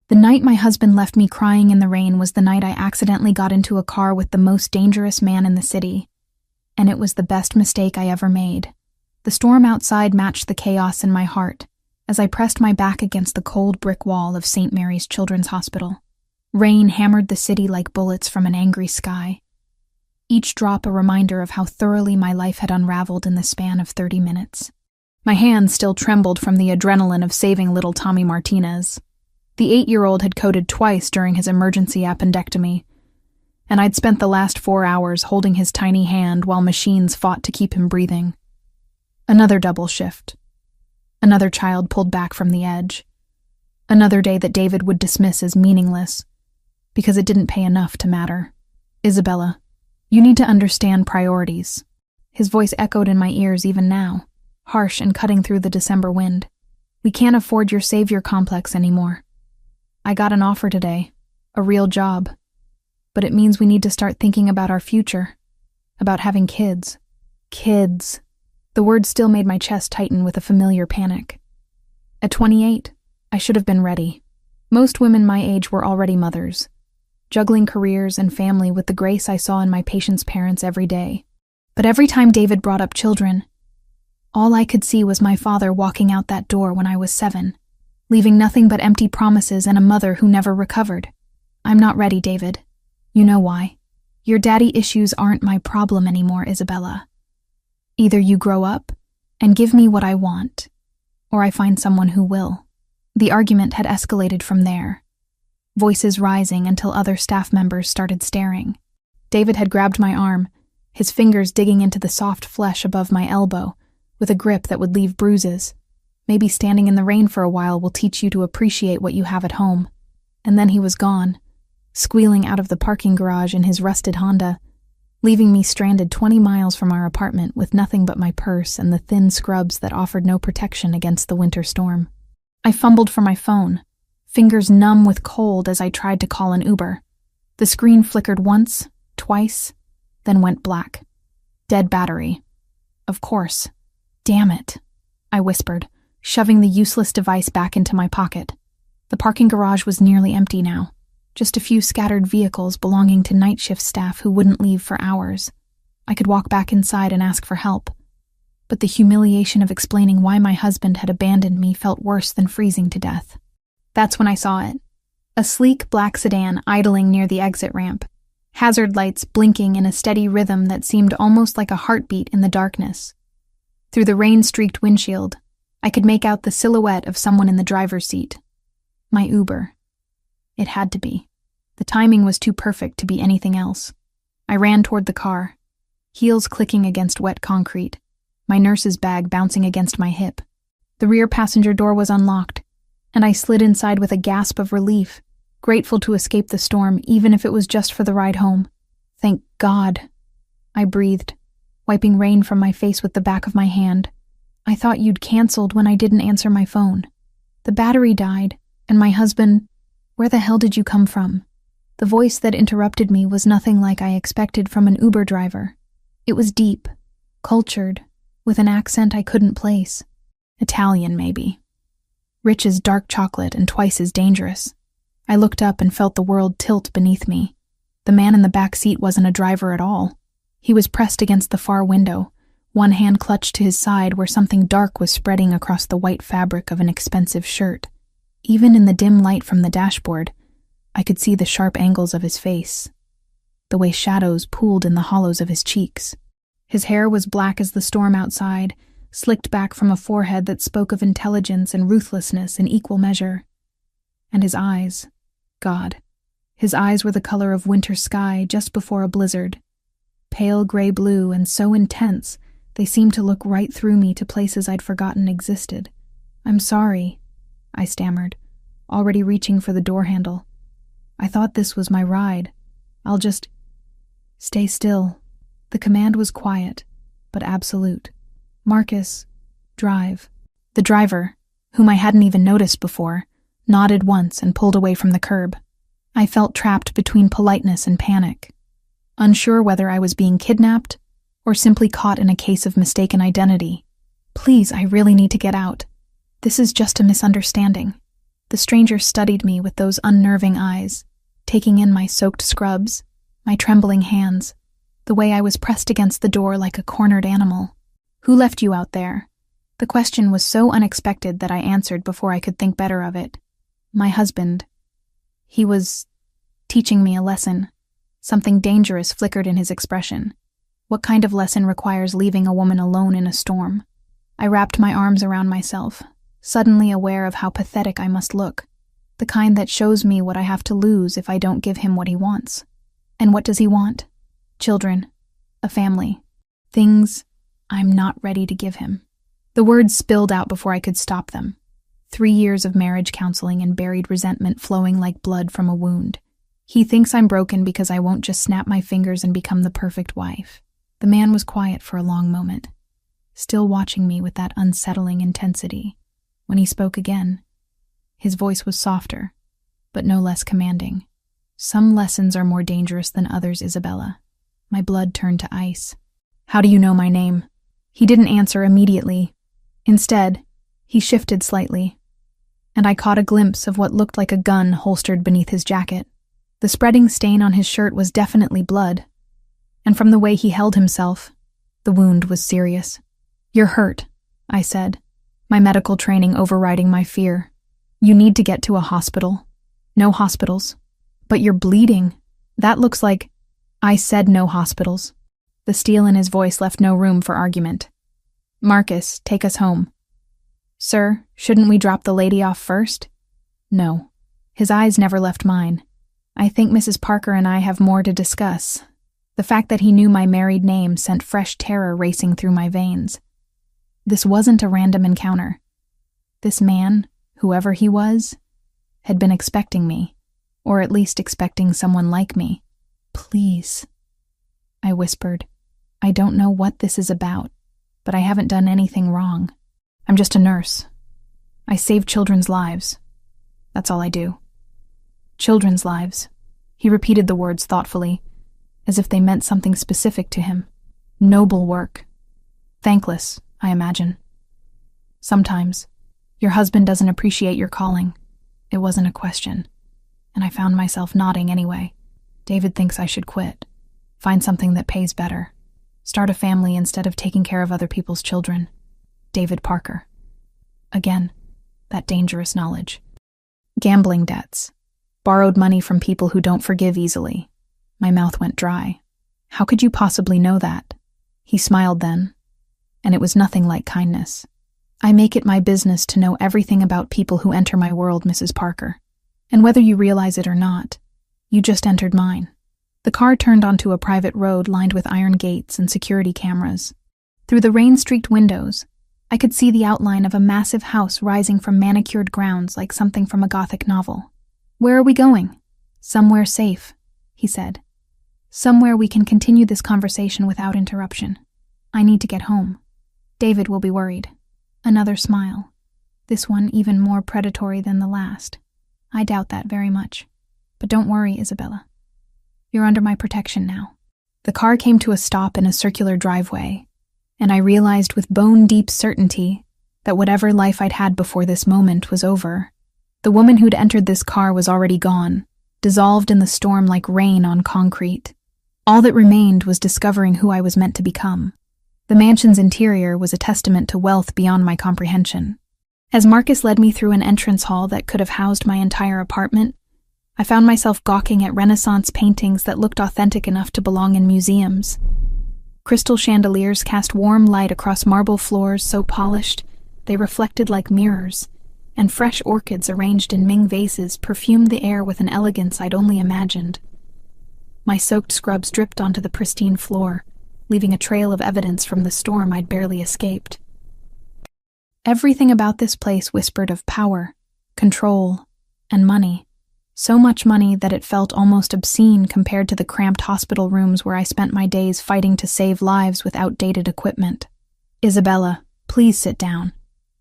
The night my husband left me crying in the rain was the night I accidentally got into a car with the most dangerous man in the city. And it was the best mistake I ever made. The storm outside matched the chaos in my heart as I pressed my back against the cold brick wall of St. Mary's Children's Hospital. Rain hammered the city like bullets from an angry sky, each drop a reminder of how thoroughly my life had unraveled in the span of 30 minutes. My hands still trembled from the adrenaline of saving little Tommy Martinez. The 8-year-old had coded twice during his emergency appendectomy, and I'd spent the last 4 hours holding his tiny hand while machines fought to keep him breathing. Another double shift. Another child pulled back from the edge. Another day that David would dismiss as meaningless, because it didn't pay enough to matter. Isabella, you need to understand priorities. His voice echoed in my ears even now, harsh and cutting through the December wind. We can't afford your savior complex anymore. I got an offer today, a real job, but it means we need to start thinking about our future, about having kids. Kids. The word still made my chest tighten with a familiar panic. At 28, I should have been ready. Most women my age were already mothers, juggling careers and family with the grace I saw in my patients' parents every day. But every time David brought up children, all I could see was my father walking out that door when I was 7, leaving nothing but empty promises and a mother who never recovered. I'm not ready, David. You know why. Your daddy issues aren't my problem anymore, Isabella. Either you grow up and give me what I want, or I find someone who will. The argument had escalated from there, voices rising until other staff members started staring. David had grabbed my arm, his fingers digging into the soft flesh above my elbow, with a grip that would leave bruises. Maybe standing in the rain for a while will teach you to appreciate what you have at home. And then he was gone, squealing out of the parking garage in his rusted Honda, leaving me stranded 20 miles from our apartment with nothing but my purse and the thin scrubs that offered no protection against the winter storm. I fumbled for my phone, fingers numb with cold as I tried to call an Uber. The screen flickered once, twice, then went black. Dead battery. Of course. Damn it, I whispered, shoving the useless device back into my pocket. The parking garage was nearly empty now. Just a few scattered vehicles belonging to night shift staff who wouldn't leave for hours. I could walk back inside and ask for help, but the humiliation of explaining why my husband had abandoned me felt worse than freezing to death. That's when I saw it. A sleek black sedan idling near the exit ramp, hazard lights blinking in a steady rhythm that seemed almost like a heartbeat in the darkness. Through the rain-streaked windshield, I could make out the silhouette of someone in the driver's seat. My Uber. It had to be. The timing was too perfect to be anything else. I ran toward the car, heels clicking against wet concrete, my nurse's bag bouncing against my hip. The rear passenger door was unlocked, and I slid inside with a gasp of relief, grateful to escape the storm even if it was just for the ride home. Thank God, I breathed, wiping rain from my face with the back of my hand. I thought you'd canceled when I didn't answer my phone. The battery died, and my husband... Where the hell did you come from? The voice that interrupted me was nothing like I expected from an Uber driver. It was deep, cultured, with an accent I couldn't place. Italian, maybe. Rich as dark chocolate and twice as dangerous. I looked up and felt the world tilt beneath me. The man in the back seat wasn't a driver at all. He was pressed against the far window, one hand clutched to his side where something dark was spreading across the white fabric of an expensive shirt. Even in the dim light from the dashboard, I could see the sharp angles of his face, the way shadows pooled in the hollows of his cheeks. His hair was black as the storm outside, slicked back from a forehead that spoke of intelligence and ruthlessness in equal measure. And his eyes, God, his eyes were the color of winter sky just before a blizzard. Pale gray blue and so intense, they seemed to look right through me to places I'd forgotten existed. I'm sorry, I stammered, already reaching for the door handle. I thought this was my ride. I'll just... Stay still. The command was quiet, but absolute. Marcus, drive. The driver, whom I hadn't even noticed before, nodded once and pulled away from the curb. I felt trapped between politeness and panic, unsure whether I was being kidnapped or simply caught in a case of mistaken identity. Please, I really need to get out. This is just a misunderstanding. The stranger studied me with those unnerving eyes, taking in my soaked scrubs, my trembling hands, the way I was pressed against the door like a cornered animal. "Who left you out there?" The question was so unexpected that I answered before I could think better of it. "My husband. He was teaching me a lesson." Something dangerous flickered in his expression. What kind of lesson requires leaving a woman alone in a storm? I wrapped my arms around myself, suddenly aware of how pathetic I must look, the kind that shows me what I have to lose if I don't give him what he wants. And what does he want? Children, a family, things I'm not ready to give him. The words spilled out before I could stop them. 3 years of marriage counseling and buried resentment flowing like blood from a wound. He thinks I'm broken because I won't just snap my fingers and become the perfect wife. The man was quiet for a long moment, still watching me with that unsettling intensity. When he spoke again, his voice was softer, but no less commanding. "Some lessons are more dangerous than others, Isabella." My blood turned to ice. "How do you know my name?" He didn't answer immediately. Instead, he shifted slightly, and I caught a glimpse of what looked like a gun holstered beneath his jacket. The spreading stain on his shirt was definitely blood, and from the way he held himself, the wound was serious. "You're hurt," I said, my medical training overriding my fear. "You need to get to a hospital." "No hospitals." "But you're bleeding. That looks like—" I said no hospitals. The steel in his voice left no room for argument. "Marcus, take us home." "Sir, shouldn't we drop the lady off first?" "No." His eyes never left mine. "I think Mrs. Parker and I have more to discuss." The fact that he knew my married name sent fresh terror racing through my veins. This wasn't a random encounter. This man, whoever he was, had been expecting me, or at least expecting someone like me. "Please," I whispered. "I don't know what this is about, but I haven't done anything wrong. I'm just a nurse. I save children's lives. That's all I do." "Children's lives." He repeated the words thoughtfully, as if they meant something specific to him. "Noble work. Thankless, I imagine. Sometimes. Your husband doesn't appreciate your calling." It wasn't a question, and I found myself nodding anyway. "David thinks I should quit. Find something that pays better. Start a family instead of taking care of other people's children. David Parker." Again, that dangerous knowledge. Gambling debts. Borrowed money from people who don't forgive easily. My mouth went dry. "How could you possibly know that?" He smiled then, and it was nothing like kindness. "I make it my business to know everything about people who enter my world, Mrs. Parker. And whether you realize it or not, you just entered mine." The car turned onto a private road lined with iron gates and security cameras. Through the rain-streaked windows, I could see the outline of a massive house rising from manicured grounds like something from a Gothic novel. "Where are we going?" "Somewhere safe," he said. "Somewhere we can continue this conversation without interruption. I need to get home. David will be worried." Another smile. This one even more predatory than the last. "I doubt that very much. But don't worry, Isabella. You're under my protection now." The car came to a stop in a circular driveway, and I realized with bone-deep certainty that whatever life I'd had before this moment was over. The woman who'd entered this car was already gone, dissolved in the storm like rain on concrete. All that remained was discovering who I was meant to become. The mansion's interior was a testament to wealth beyond my comprehension. As Marcus led me through an entrance hall that could have housed my entire apartment, I found myself gawking at Renaissance paintings that looked authentic enough to belong in museums. Crystal chandeliers cast warm light across marble floors so polished they reflected like mirrors, and fresh orchids arranged in Ming vases perfumed the air with an elegance I'd only imagined. My soaked scrubs dripped onto the pristine floor, leaving a trail of evidence from the storm I'd barely escaped. Everything about this place whispered of power, control, and money. So much money that it felt almost obscene compared to the cramped hospital rooms where I spent my days fighting to save lives with outdated equipment. "Isabella, please sit down."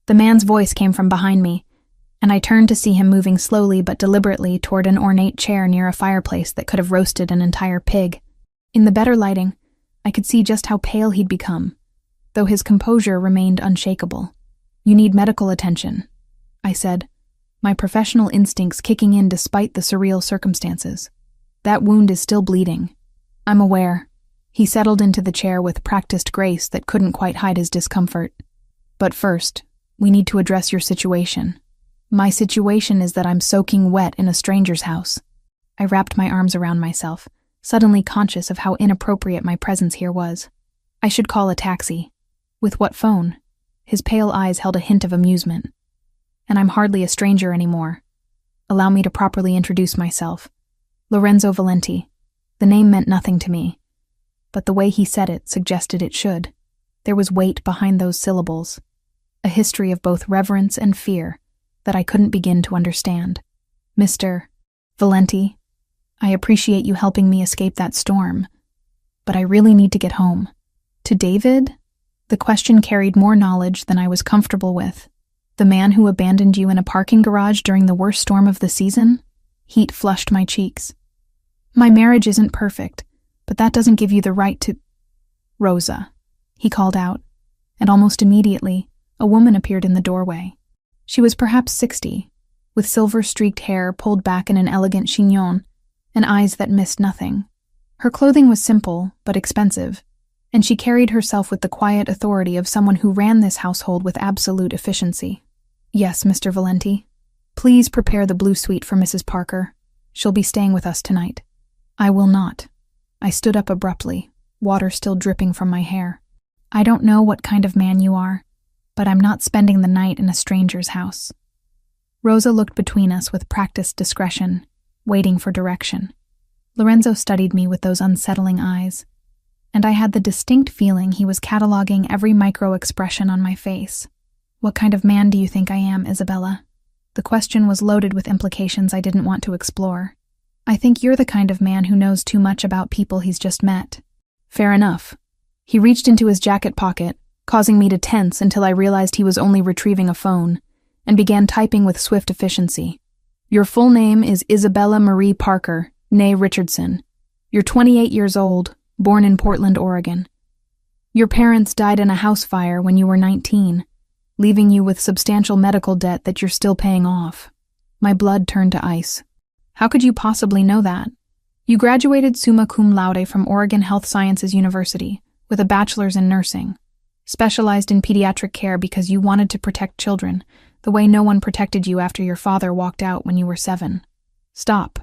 The man's voice came from behind me, and I turned to see him moving slowly but deliberately toward an ornate chair near a fireplace that could have roasted an entire pig. In the better lighting, I could see just how pale he'd become, though his composure remained unshakable. "You need medical attention," I said, my professional instincts kicking in despite the surreal circumstances. That wound is still bleeding. I'm aware. He settled into the chair with practiced grace that couldn't quite hide his discomfort. But first, we need to address your situation. My situation is that I'm soaking wet in a stranger's house. I wrapped my arms around myself, suddenly conscious of how inappropriate my presence here was. I should call a taxi. With what phone? His pale eyes held a hint of amusement. And I'm hardly a stranger anymore. Allow me to properly introduce myself. Lorenzo Valenti. The name meant nothing to me, but the way he said it suggested it should. There was weight behind those syllables, a history of both reverence and fear that I couldn't begin to understand. Mr. Valenti, I appreciate you helping me escape that storm, but I really need to get home. To David? The question carried more knowledge than I was comfortable with. The man who abandoned you in a parking garage during the worst storm of the season? Heat flushed my cheeks. My marriage isn't perfect, but that doesn't give you the right to— Rosa, he called out, and almost immediately, a woman appeared in the doorway. She was perhaps 60, with silver-streaked hair pulled back in an elegant chignon, and eyes that missed nothing. Her clothing was simple, but expensive, and she carried herself with the quiet authority of someone who ran this household with absolute efficiency. Yes, Mr. Valenti. Please prepare the blue suite for Mrs. Parker. She'll be staying with us tonight. I will not. I stood up abruptly, water still dripping from my hair. I don't know what kind of man you are, but I'm not spending the night in a stranger's house. Rosa looked between us with practiced discretion, waiting for direction. Lorenzo studied me with those unsettling eyes, and I had the distinct feeling he was cataloging every micro-expression on my face. What kind of man do you think I am, Isabella? The question was loaded with implications I didn't want to explore. I think you're the kind of man who knows too much about people he's just met. Fair enough. He reached into his jacket pocket, causing me to tense until I realized he was only retrieving a phone, and began typing with swift efficiency. Your full name is Isabella Marie Parker, née Richardson. You're 28 years old, born in Portland, Oregon. Your parents died in a house fire when you were 19, leaving you with substantial medical debt that you're still paying off. My blood turned to ice. How could you possibly know that? You graduated summa cum laude from Oregon Health Sciences University with a bachelor's in nursing, specialized in pediatric care because you wanted to protect children, the way no one protected you after your father walked out when you were 7. Stop.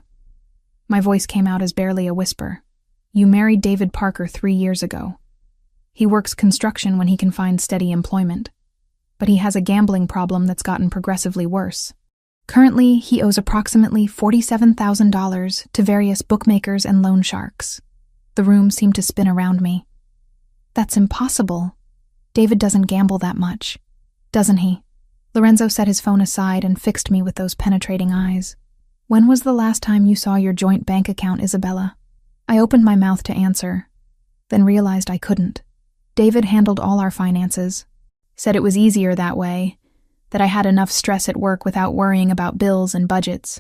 My voice came out as barely a whisper. You married David Parker 3 years ago. He works construction when he can find steady employment, but he has a gambling problem that's gotten progressively worse. Currently, he owes approximately $47,000 to various bookmakers and loan sharks. The room seemed to spin around me. That's impossible. David doesn't gamble that much, doesn't he? Lorenzo set his phone aside and fixed me with those penetrating eyes. When was the last time you saw your joint bank account, Isabella? I opened my mouth to answer, then realized I couldn't. David handled all our finances, said it was easier that way, that I had enough stress at work without worrying about bills and budgets.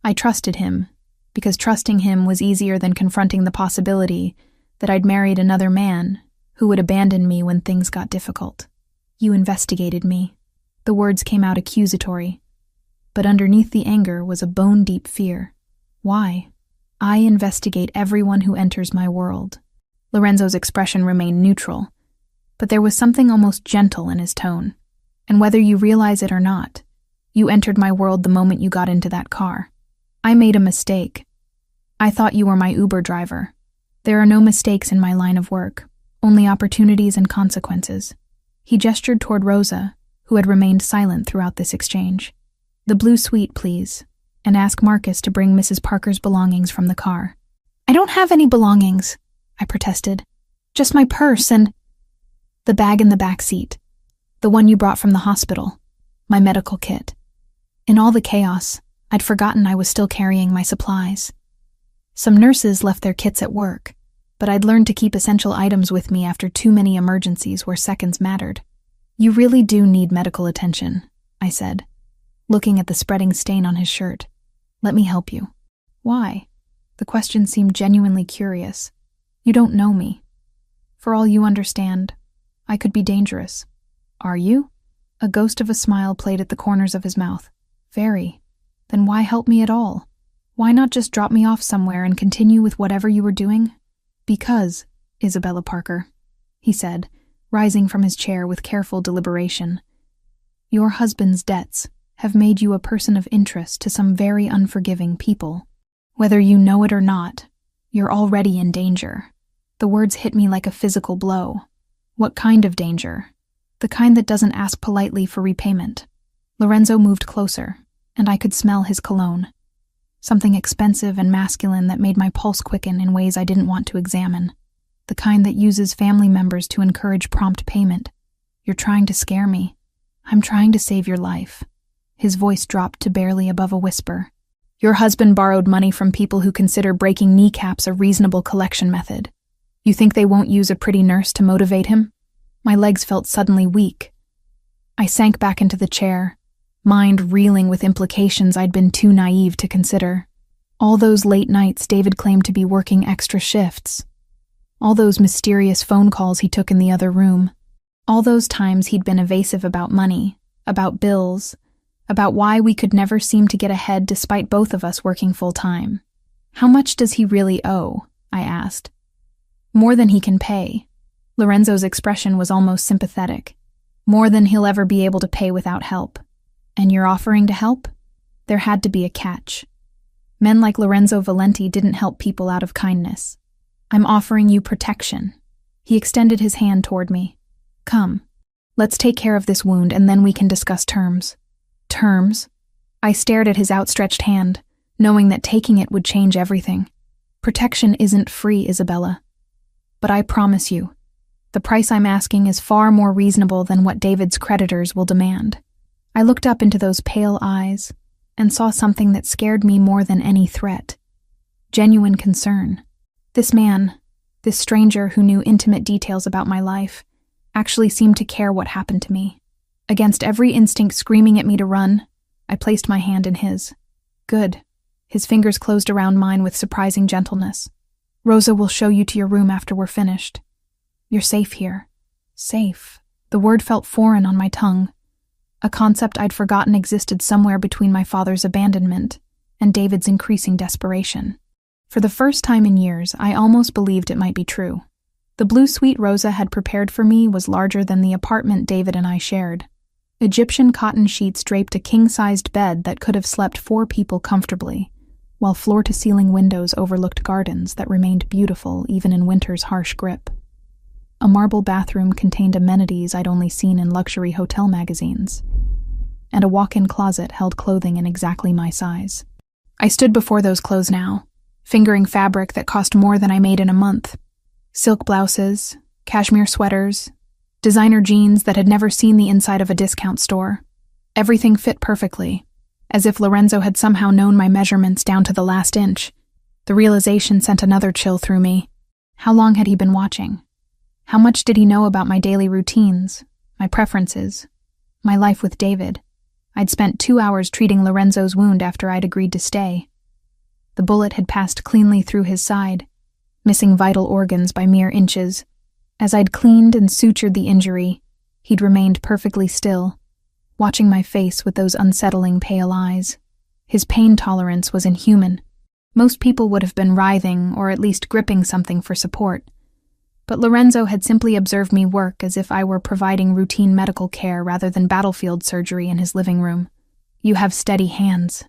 I trusted him, because trusting him was easier than confronting the possibility that I'd married another man who would abandon me when things got difficult. You investigated me. The words came out accusatory, but underneath the anger was a bone-deep fear. Why? I investigate everyone who enters my world. Lorenzo's expression remained neutral, but there was something almost gentle in his tone. And whether you realize it or not, you entered my world the moment you got into that car. I made a mistake. I thought you were my Uber driver. There are no mistakes in my line of work, only opportunities and consequences. He gestured toward Rosa, who had remained silent throughout this exchange. The blue suite, please, and ask Marcus to bring Mrs. Parker's belongings from the car. I don't have any belongings, I protested. Just my purse and the bag in the back seat. The one you brought from the hospital, my medical kit. In all the chaos, I'd forgotten I was still carrying my supplies. Some nurses left their kits at work, but I'd learned to keep essential items with me after too many emergencies where seconds mattered. You really do need medical attention, I said, looking at the spreading stain on his shirt. Let me help you. Why? The question seemed genuinely curious. You don't know me. For all you understand, I could be dangerous. Are you? A ghost of a smile played at the corners of his mouth. Very. Then why help me at all? Why not just drop me off somewhere and continue with whatever you were doing? Because, Isabella Parker, he said, rising from his chair with careful deliberation, your husband's debts have made you a person of interest to some very unforgiving people. Whether you know it or not, you're already in danger. The words hit me like a physical blow. What kind of danger? The kind that doesn't ask politely for repayment. Lorenzo moved closer, and I could smell his cologne. Something expensive and masculine that made my pulse quicken in ways I didn't want to examine. The kind that uses family members to encourage prompt payment. You're trying to scare me. I'm trying to save your life. His voice dropped to barely above a whisper. Your husband borrowed money from people who consider breaking kneecaps a reasonable collection method. You think they won't use a pretty nurse to motivate him? My legs felt suddenly weak. I sank back into the chair, mind reeling with implications I'd been too naive to consider. All those late nights David claimed to be working extra shifts. All those mysterious phone calls he took in the other room. All those times he'd been evasive about money, about bills, about why we could never seem to get ahead despite both of us working full-time. How much does he really owe? I asked. More than he can pay. Lorenzo's expression was almost sympathetic. More than he'll ever be able to pay without help. And you're offering to help? There had to be a catch. Men like Lorenzo Valenti didn't help people out of kindness. I'm offering you protection. He extended his hand toward me. Come, let's take care of this wound and then we can discuss terms. Terms? I stared at his outstretched hand, knowing that taking it would change everything. Protection isn't free, Isabella. But I promise you, the price I'm asking is far more reasonable than what David's creditors will demand. I looked up into those pale eyes and saw something that scared me more than any threat. Genuine concern. This man, this stranger who knew intimate details about my life, actually seemed to care what happened to me. Against every instinct screaming at me to run, I placed my hand in his. Good. His fingers closed around mine with surprising gentleness. Rosa will show you to your room after we're finished. You're safe here. Safe. The word felt foreign on my tongue. A concept I'd forgotten existed somewhere between my father's abandonment and David's increasing desperation. For the first time in years, I almost believed it might be true. The blue suite Rosa had prepared for me was larger than the apartment David and I shared. Egyptian cotton sheets draped a king-sized bed that could have slept 4 people comfortably, while floor-to-ceiling windows overlooked gardens that remained beautiful even in winter's harsh grip. A marble bathroom contained amenities I'd only seen in luxury hotel magazines, and a walk-in closet held clothing in exactly my size. I stood before those clothes now, fingering fabric that cost more than I made in a month. Silk blouses, cashmere sweaters, designer jeans that had never seen the inside of a discount store. Everything fit perfectly, as if Lorenzo had somehow known my measurements down to the last inch. The realization sent another chill through me. How long had he been watching? How much did he know about my daily routines, my preferences, my life with David? I'd spent 2 hours treating Lorenzo's wound after I'd agreed to stay. The bullet had passed cleanly through his side, missing vital organs by mere inches. As I'd cleaned and sutured the injury, he'd remained perfectly still, watching my face with those unsettling pale eyes. His pain tolerance was inhuman. Most people would have been writhing or at least gripping something for support. But Lorenzo had simply observed me work as if I were providing routine medical care rather than battlefield surgery in his living room. You have steady hands,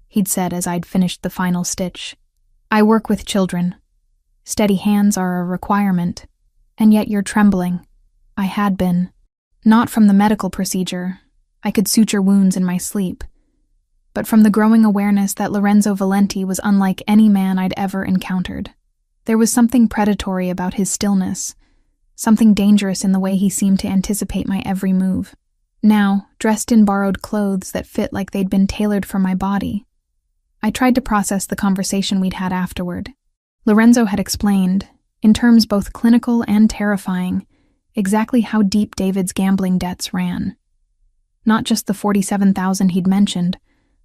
he'd said as I'd finished the final stitch. I work with children. Steady hands are a requirement. And yet you're trembling. I had been. Not from the medical procedure. I could suture wounds in my sleep. But from the growing awareness that Lorenzo Valenti was unlike any man I'd ever encountered. There was something predatory about his stillness, something dangerous in the way he seemed to anticipate my every move. Now, dressed in borrowed clothes that fit like they'd been tailored for my body, I tried to process the conversation we'd had afterward. Lorenzo had explained, in terms both clinical and terrifying, exactly how deep David's gambling debts ran. Not just the $47,000 he'd mentioned,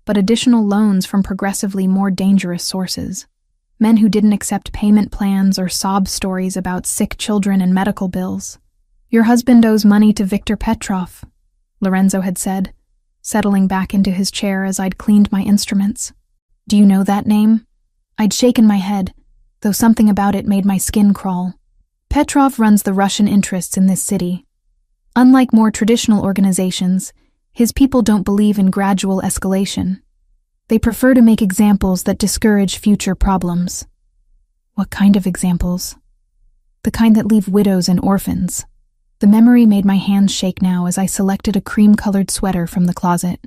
but additional loans from progressively more dangerous sources. Men who didn't accept payment plans or sob stories about sick children and medical bills. Your husband owes money to Victor Petrov, Lorenzo had said. settling back into his chair as I'd cleaned my instruments. Do you know that name? I'd shaken my head, though something about it made my skin crawl. Petrov runs the Russian interests in this city. Unlike more traditional organizations, his people don't believe in gradual escalation. They prefer to make examples that discourage future problems. What kind of examples? The kind that leave widows and orphans. The memory made my hands shake now as I selected a cream-colored sweater from the closet.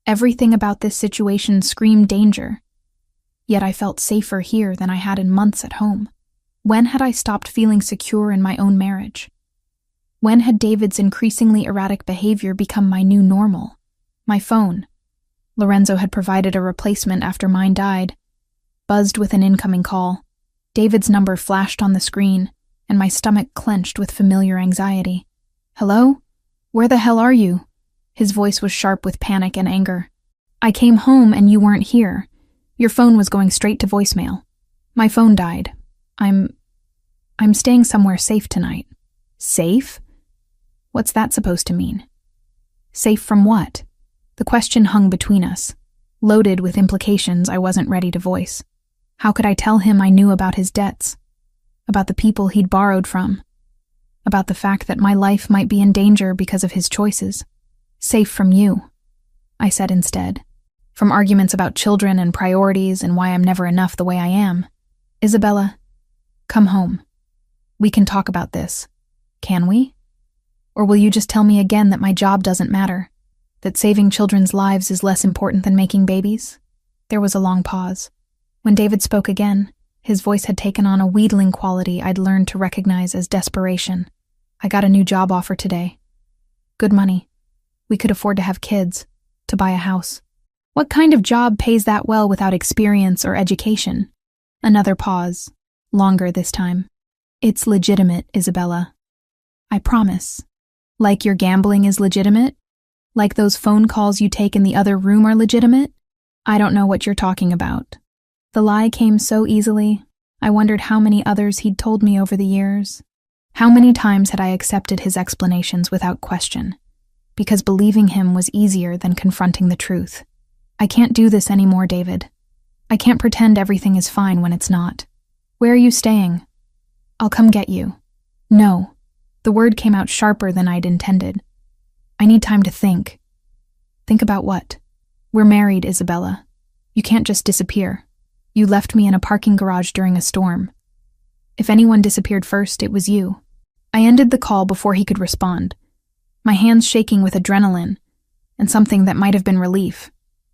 Everything about this situation screamed danger. Yet I felt safer here than I had in months at home. When had I stopped feeling secure in my own marriage? When had David's increasingly erratic behavior become my new normal? My phone. Lorenzo had provided a replacement after mine died. Buzzed with an incoming call. David's number flashed on the screen, and my stomach clenched with familiar anxiety. Hello? Where the hell are you? His voice was sharp with panic and anger. I came home and you weren't here. Your phone was going straight to voicemail. My phone died. I'm staying somewhere safe tonight. Safe? What's that supposed to mean? Safe from what? The question hung between us, loaded with implications I wasn't ready to voice. How could I tell him I knew about his debts? About the people he'd borrowed from? About the fact that my life might be in danger because of his choices? Safe from you, I said instead. From arguments about children and priorities and why I'm never enough the way I am. Isabella, come home. We can talk about this. Can we? Or will you just tell me again that my job doesn't matter? That saving children's lives is less important than making babies? There was a long pause. When David spoke again, his voice had taken on a wheedling quality I'd learned to recognize as desperation. I got a new job offer today. Good money. We could afford to have kids, to buy a house. What kind of job pays that well without experience or education? Another pause, longer this time. It's legitimate, Isabella. I promise. Like your gambling is legitimate? Like those phone calls you take in the other room are legitimate? I don't know what you're talking about. The lie came so easily, I wondered how many others he'd told me over the years. How many times had I accepted his explanations without question? Because believing him was easier than confronting the truth. I can't do this anymore, David. I can't pretend everything is fine when it's not. Where are you staying? I'll come get you. No. The word came out sharper than I'd intended. I need time to think. Think about what? We're married, Isabella. You can't just disappear. You left me in a parking garage during a storm. If anyone disappeared first, it was you. I ended the call before he could respond, my hands shaking with adrenaline and something that might have been relief.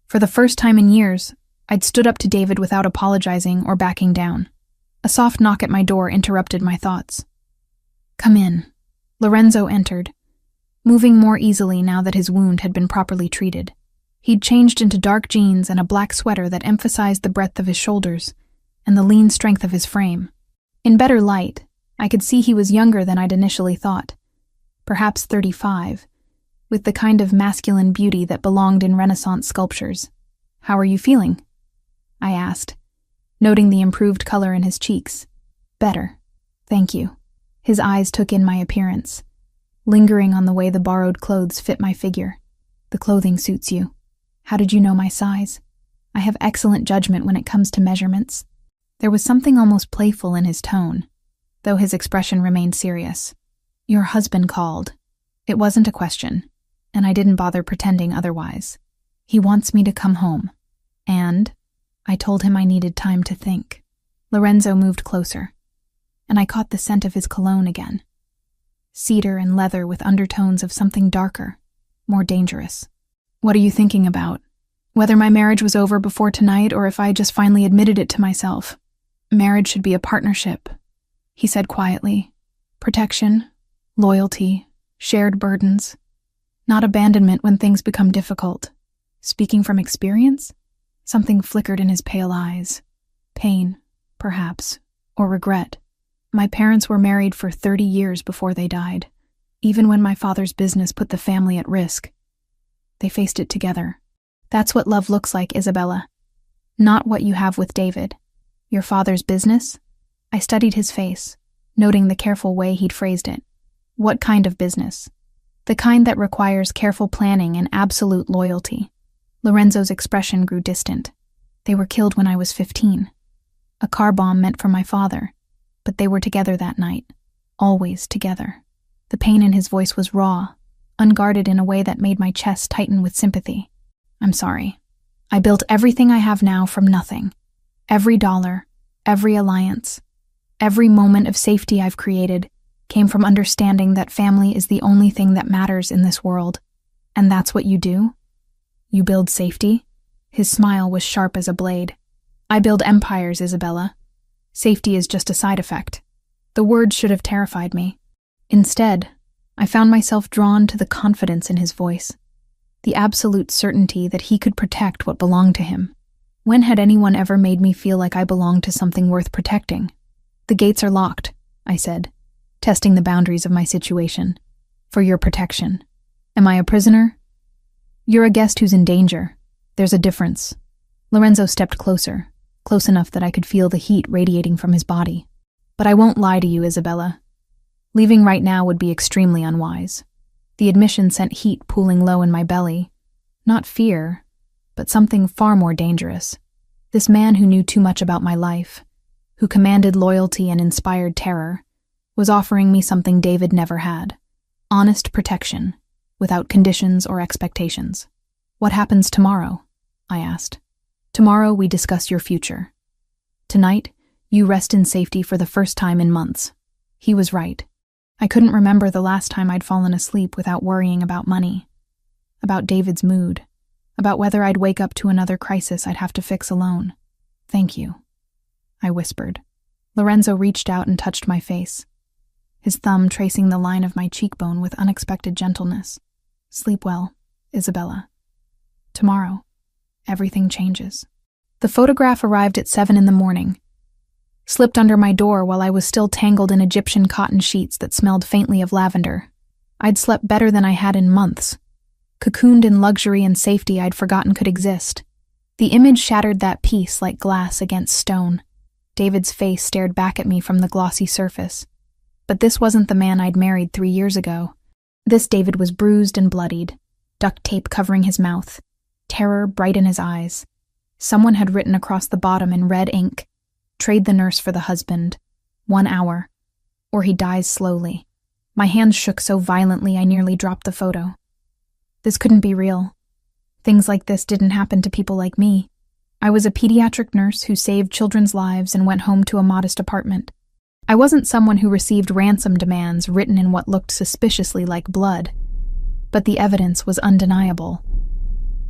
For the first time in years, I'd stood up to David without apologizing or backing down. A soft knock at my door interrupted my thoughts. Come in. Lorenzo entered, moving more easily now that his wound had been properly treated. He'd changed into dark jeans and a black sweater that emphasized the breadth of his shoulders and the lean strength of his frame. In better light, I could see he was younger than I'd initially thought, perhaps 35, with the kind of masculine beauty that belonged in Renaissance sculptures. How are you feeling? I asked, noting the improved color in his cheeks. Better, thank you. His eyes took in my appearance, lingering on the way the borrowed clothes fit my figure. The clothing suits you. How did you know my size? I have excellent judgment when it comes to measurements. There was something almost playful in his tone, though his expression remained serious. Your husband called. It wasn't a question, and I didn't bother pretending otherwise. He wants me to come home. And I told him I needed time to think. Lorenzo moved closer, and I caught the scent of his cologne again. Cedar and leather with undertones of something darker, more dangerous. What are you thinking about? Whether my marriage was over before tonight or if I just finally admitted it to myself. Marriage should be a partnership, he said quietly. Protection, loyalty, shared burdens. Not abandonment when things become difficult. Speaking from experience? Something flickered in his pale eyes. Pain, perhaps, or regret. My parents were married for 30 years before they died. Even when my father's business put the family at risk, they faced it together. That's what love looks like, Isabella. Not what you have with David. Your father's business? I studied his face, noting the careful way he'd phrased it. What kind of business? The kind that requires careful planning and absolute loyalty. Lorenzo's expression grew distant. They were killed when I was 15. A car bomb meant for my father, but they were together that night, always together. The pain in his voice was raw, unguarded in a way that made my chest tighten with sympathy. I'm sorry. I built everything I have now from nothing. Every dollar, every alliance, every moment of safety I've created came from understanding that family is the only thing that matters in this world. And that's what you do? You build safety? His smile was sharp as a blade. I build empires, Isabella. Safety is just a side effect. The words should have terrified me. Instead, I found myself drawn to the confidence in his voice, the absolute certainty that he could protect what belonged to him. When had anyone ever made me feel like I belonged to something worth protecting? The gates are locked, I said, testing the boundaries of my situation. For your protection. Am I a prisoner? You're a guest who's in danger. There's a difference. Lorenzo stepped closer, close enough that I could feel the heat radiating from his body. But I won't lie to you, Isabella. Leaving right now would be extremely unwise. The admission sent heat pooling low in my belly. Not fear, but something far more dangerous. This man who knew too much about my life, who commanded loyalty and inspired terror, was offering me something David never had. Honest protection, without conditions or expectations. What happens tomorrow? I asked. Tomorrow we discuss your future. Tonight, you rest in safety for the first time in months. He was right. I couldn't remember the last time I'd fallen asleep without worrying about money, about David's mood, about whether I'd wake up to another crisis I'd have to fix alone. Thank you, I whispered. Lorenzo reached out and touched my face, his thumb tracing the line of my cheekbone with unexpected gentleness. Sleep well, Isabella. Tomorrow, everything changes. The photograph arrived at 7 a.m, slipped under my door while I was still tangled in Egyptian cotton sheets that smelled faintly of lavender. I'd slept better than I had in months, cocooned in luxury and safety I'd forgotten could exist. The image shattered that peace like glass against stone. David's face stared back at me from the glossy surface. But this wasn't the man I'd married 3 years ago. This David was bruised and bloodied, duct tape covering his mouth, terror bright in his eyes. Someone had written across the bottom in red ink, "Trade the nurse for the husband. 1 hour, or he dies slowly." My hands shook so violently I nearly dropped the photo. This couldn't be real. Things like this didn't happen to people like me. I was a pediatric nurse who saved children's lives and went home to a modest apartment. I wasn't someone who received ransom demands written in what looked suspiciously like blood. But the evidence was undeniable.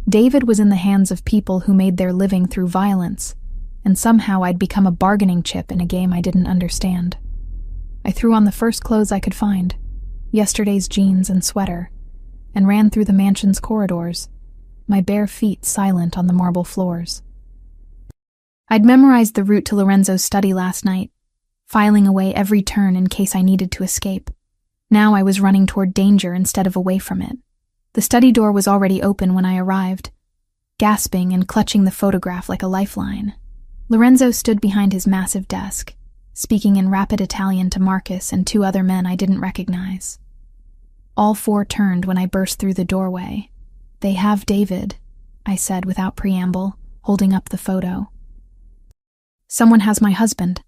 David was in the hands of people who made their living through violence, and somehow I'd become a bargaining chip in a game I didn't understand. I threw on the first clothes I could find, yesterday's jeans and sweater, and ran through the mansion's corridors, my bare feet silent on the marble floors. I'd memorized the route to Lorenzo's study last night, filing away every turn in case I needed to escape. Now I was running toward danger instead of away from it. The study door was already open when I arrived, gasping and clutching the photograph like a lifeline. Lorenzo stood behind his massive desk, speaking in rapid Italian to Marcus and 2 other men I didn't recognize. All 4 turned when I burst through the doorway. "They have David," I said without preamble, holding up the photo. "Someone has my husband."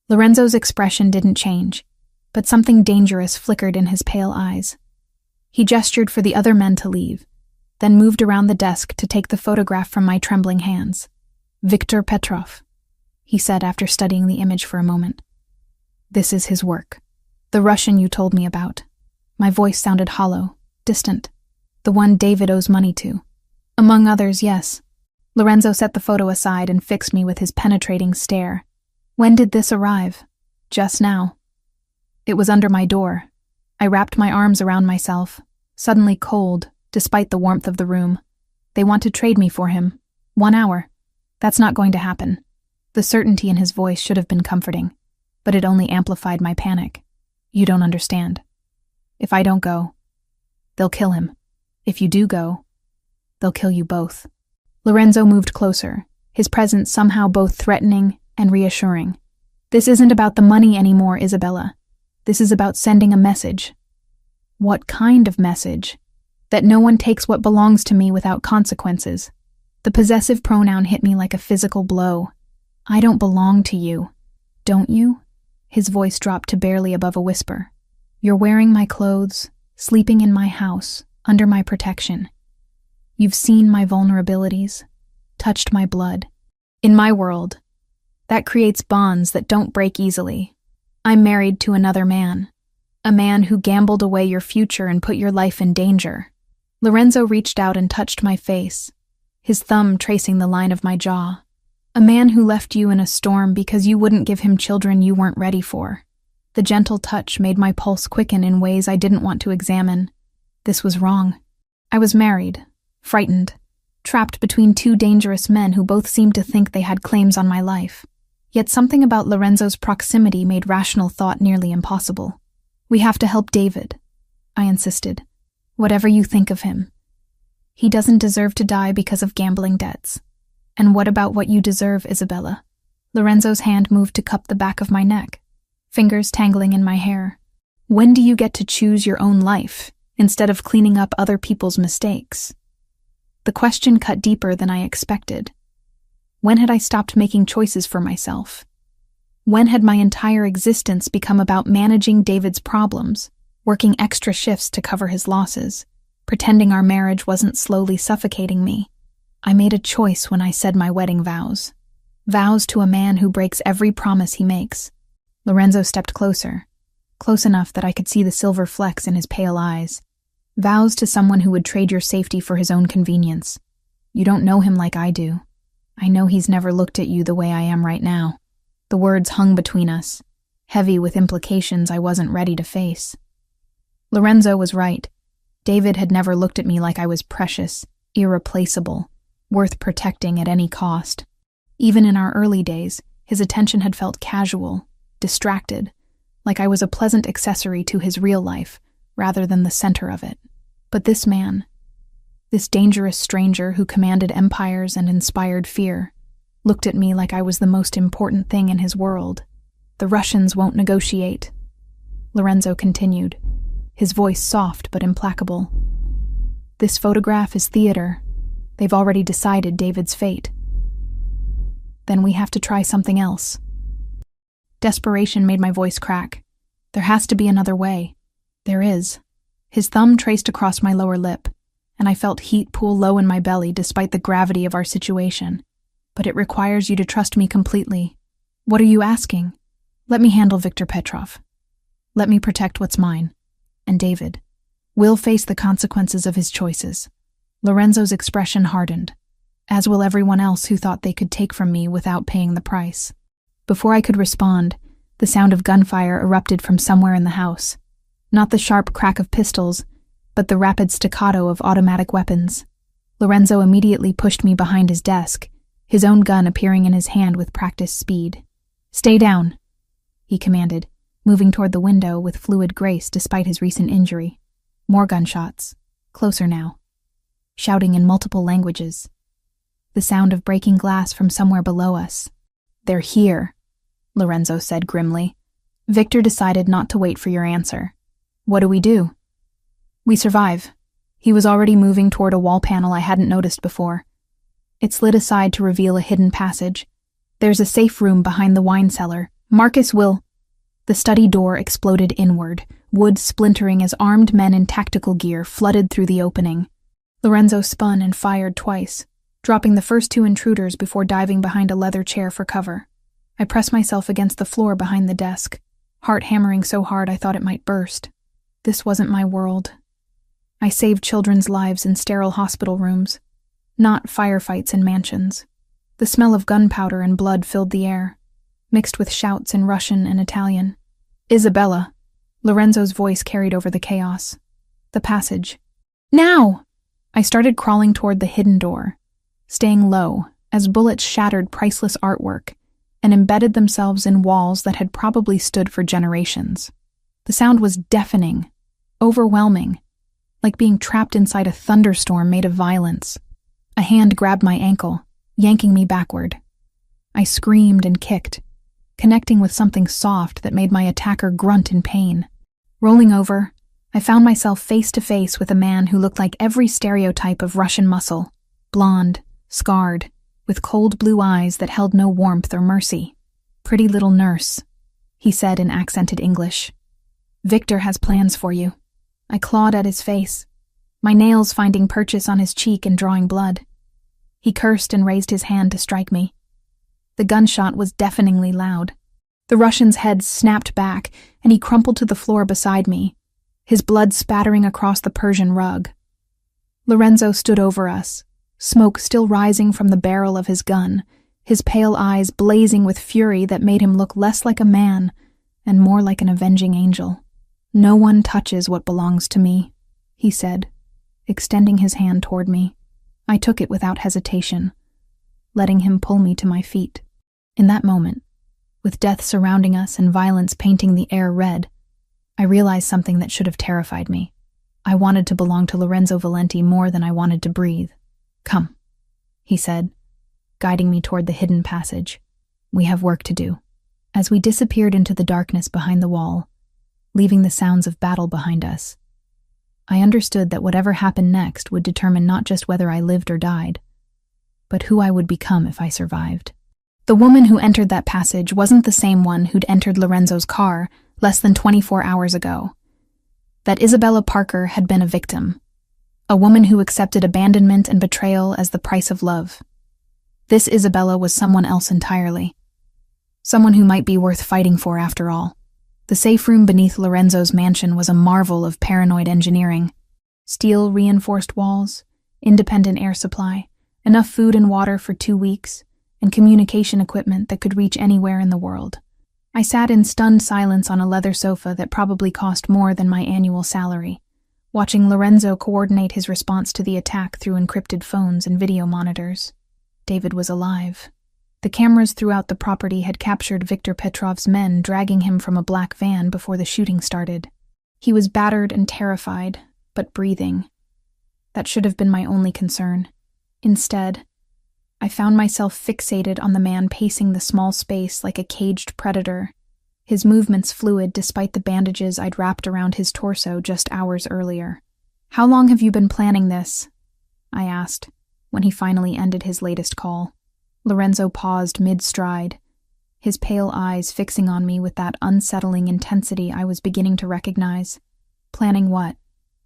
Lorenzo's expression didn't change, but something dangerous flickered in his pale eyes. He gestured for the other men to leave, then moved around the desk to take the photograph from my trembling hands. "Viktor Petrov," he said after studying the image for a moment. "This is his work. The Russian you told me about." My voice sounded hollow, distant. "The one David owes money to." "Among others, yes." Lorenzo set the photo aside and fixed me with his penetrating stare. "When did this arrive?" "Just now." It was under my door. I wrapped my arms around myself, suddenly cold, despite the warmth of the room. "They want to trade me for him. 1 hour. That's not going to happen." The certainty in his voice should have been comforting, but it only amplified my panic. "You don't understand. If I don't go, they'll kill him. If you do go, they'll kill you both." Lorenzo moved closer, his presence somehow both threatening and reassuring. "This isn't about the money anymore, Isabella. This is about sending a message." What kind of message? That no one takes what belongs to me without consequences. The possessive pronoun hit me like a physical blow. I don't belong to you. Don't you? His voice dropped to barely above a whisper. You're wearing my clothes, sleeping in my house, under my protection. You've seen my vulnerabilities, touched my blood. In my world, that creates bonds that don't break easily. I'm married to another man, a man who gambled away your future and put your life in danger. Lorenzo reached out and touched my face, his thumb tracing the line of my jaw. A man who left you in a storm because you wouldn't give him children you weren't ready for. The gentle touch made my pulse quicken in ways I didn't want to examine. This was wrong. I was married, frightened, trapped between two dangerous men who both seemed to think they had claims on my life. Yet something about Lorenzo's proximity made rational thought nearly impossible. We have to help David, I insisted. Whatever you think of him. He doesn't deserve to die because of gambling debts. And what about what you deserve, Isabella? Lorenzo's hand moved to cup the back of my neck, fingers tangling in my hair. When do you get to choose your own life, instead of cleaning up other people's mistakes? The question cut deeper than I expected. When had I stopped making choices for myself? When had my entire existence become about managing David's problems, working extra shifts to cover his losses, pretending our marriage wasn't slowly suffocating me? I made a choice when I said my wedding vows. Vows to a man who breaks every promise he makes. Lorenzo stepped closer, close enough that I could see the silver flecks in his pale eyes. Vows to someone who would trade your safety for his own convenience. You don't know him like I do. I know he's never looked at you the way I am right now. The words hung between us, heavy with implications I wasn't ready to face. Lorenzo was right. David had never looked at me like I was precious, irreplaceable, worth protecting at any cost. Even in our early days, his attention had felt casual, distracted, like I was a pleasant accessory to his real life, rather than the center of it. But this man, this dangerous stranger who commanded empires and inspired fear, looked at me like I was the most important thing in his world. The Russians won't negotiate, Lorenzo continued, his voice soft but implacable. This photograph is theater. They've already decided David's fate. Then we have to try something else. Desperation made my voice crack. There has to be another way. There is. His thumb traced across my lower lip, and I felt heat pool low in my belly despite the gravity of our situation. But it requires you to trust me completely. What are you asking? Let me handle Viktor Petrov. Let me protect what's mine. And David will face the consequences of his choices. Lorenzo's expression hardened, as will everyone else who thought they could take from me without paying the price. Before I could respond, the sound of gunfire erupted from somewhere in the house. Not the sharp crack of pistols, but the rapid staccato of automatic weapons. Lorenzo immediately pushed me behind his desk, his own gun appearing in his hand with practiced speed. Stay down, he commanded, moving toward the window with fluid grace despite his recent injury. More gunshots, closer now, shouting in multiple languages. The sound of breaking glass from somewhere below us. They're here, Lorenzo said grimly. Victor decided not to wait for your answer. What do we do? We survive. He was already moving toward a wall panel I hadn't noticed before. It slid aside to reveal a hidden passage. There's a safe room behind the wine cellar. Marcus will... The study door exploded inward, wood splintering as armed men in tactical gear flooded through the opening. Lorenzo spun and fired twice, dropping the first two intruders before diving behind a leather chair for cover. I pressed myself against the floor behind the desk, heart hammering so hard I thought it might burst. This wasn't my world. I saved children's lives in sterile hospital rooms, not firefights in mansions. The smell of gunpowder and blood filled the air, mixed with shouts in Russian and Italian. Isabella, Lorenzo's voice carried over the chaos. The passage. Now! I started crawling toward the hidden door, staying low as bullets shattered priceless artwork and embedded themselves in walls that had probably stood for generations. The sound was deafening, overwhelming, like being trapped inside a thunderstorm made of violence. A hand grabbed my ankle, yanking me backward. I screamed and kicked, connecting with something soft that made my attacker grunt in pain. Rolling over, I found myself face to face with a man who looked like every stereotype of Russian muscle, blonde, scarred, with cold blue eyes that held no warmth or mercy. "Pretty little nurse," he said in accented English. "Victor has plans for you." I clawed at his face, my nails finding purchase on his cheek and drawing blood. He cursed and raised his hand to strike me. The gunshot was deafeningly loud. The Russian's head snapped back, and he crumpled to the floor beside me, his blood spattering across the Persian rug. Lorenzo stood over us, smoke still rising from the barrel of his gun, his pale eyes blazing with fury that made him look less like a man and more like an avenging angel. "No one touches what belongs to me," he said, extending his hand toward me. I took it without hesitation, letting him pull me to my feet. In that moment, with death surrounding us and violence painting the air red, I realized something that should have terrified me. I wanted to belong to Lorenzo Valenti more than I wanted to breathe. "Come," he said, guiding me toward the hidden passage. "We have work to do." As we disappeared into the darkness behind the wall, leaving the sounds of battle behind us, I understood that whatever happened next would determine not just whether I lived or died, but who I would become if I survived. The woman who entered that passage wasn't the same one who'd entered Lorenzo's car less than 24 hours ago. That Isabella Parker had been a victim, a woman who accepted abandonment and betrayal as the price of love. This Isabella was someone else entirely, someone who might be worth fighting for after all. The safe room beneath Lorenzo's mansion was a marvel of paranoid engineering. Steel-reinforced walls, independent air supply, enough food and water for 2 weeks, and communication equipment that could reach anywhere in the world. I sat in stunned silence on a leather sofa that probably cost more than my annual salary, watching Lorenzo coordinate his response to the attack through encrypted phones and video monitors. David was alive. The cameras throughout the property had captured Viktor Petrov's men dragging him from a black van before the shooting started. He was battered and terrified, but breathing. That should have been my only concern. Instead, I found myself fixated on the man pacing the small space like a caged predator, his movements fluid despite the bandages I'd wrapped around his torso just hours earlier. "How long have you been planning this?" I asked, when he finally ended his latest call. Lorenzo paused mid-stride, his pale eyes fixing on me with that unsettling intensity I was beginning to recognize. "Planning what?"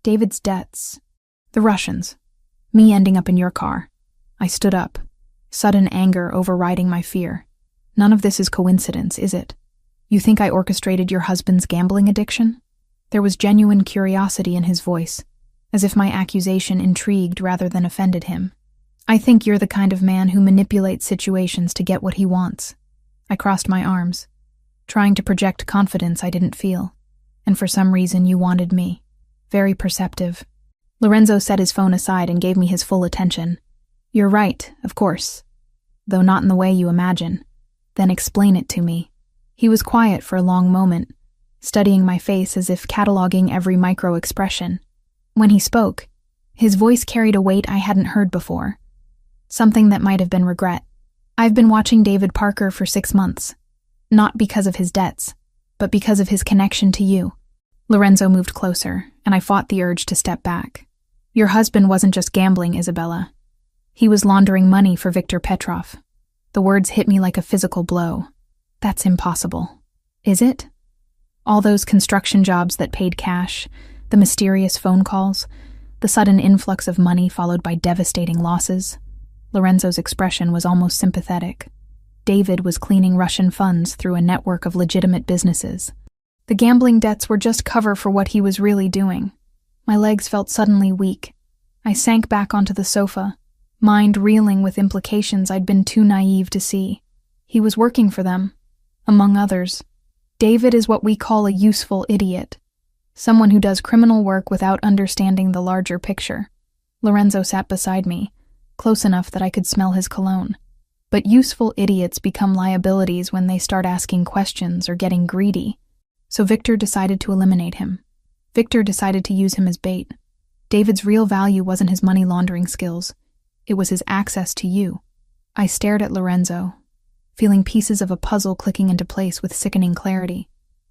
"David's debts. The Russians. Me ending up in your car." I stood up, sudden anger overriding my fear. "None of this is coincidence, is it? You think I orchestrated your husband's gambling addiction?" There was genuine curiosity in his voice, as if my accusation intrigued rather than offended him. "I think you're the kind of man who manipulates situations to get what he wants." I crossed my arms, trying to project confidence I didn't feel. "And for some reason you wanted me." Very perceptive. Lorenzo set his phone aside and gave me his full attention. "You're right, of course, though not in the way you imagine. Then explain it to me." He was quiet for a long moment, studying my face as if cataloging every micro-expression. When he spoke, his voice carried a weight I hadn't heard before, something that might have been regret. "I've been watching David Parker for 6 months, not because of his debts, but because of his connection to you." Lorenzo moved closer, and I fought the urge to step back. "Your husband wasn't just gambling, Isabella. He was laundering money for Viktor Petrov." The words hit me like a physical blow. "That's impossible." "Is it? All those construction jobs that paid cash, the mysterious phone calls, the sudden influx of money followed by devastating losses." Lorenzo's expression was almost sympathetic. David was cleaning Russian funds through a network of legitimate businesses. The gambling debts were just cover for what he was really doing. My legs felt suddenly weak. I sank back onto the sofa, mind reeling with implications I'd been too naive to see. He was working for them, among others. David is what we call a useful idiot, someone who does criminal work without understanding the larger picture. Lorenzo sat beside me, close enough that I could smell his cologne. But useful idiots become liabilities when they start asking questions or getting greedy. So Victor decided to eliminate him. Victor decided to use him as bait. David's real value wasn't his money laundering skills. It was his access to you. I stared at Lorenzo, feeling pieces of a puzzle clicking into place with sickening clarity.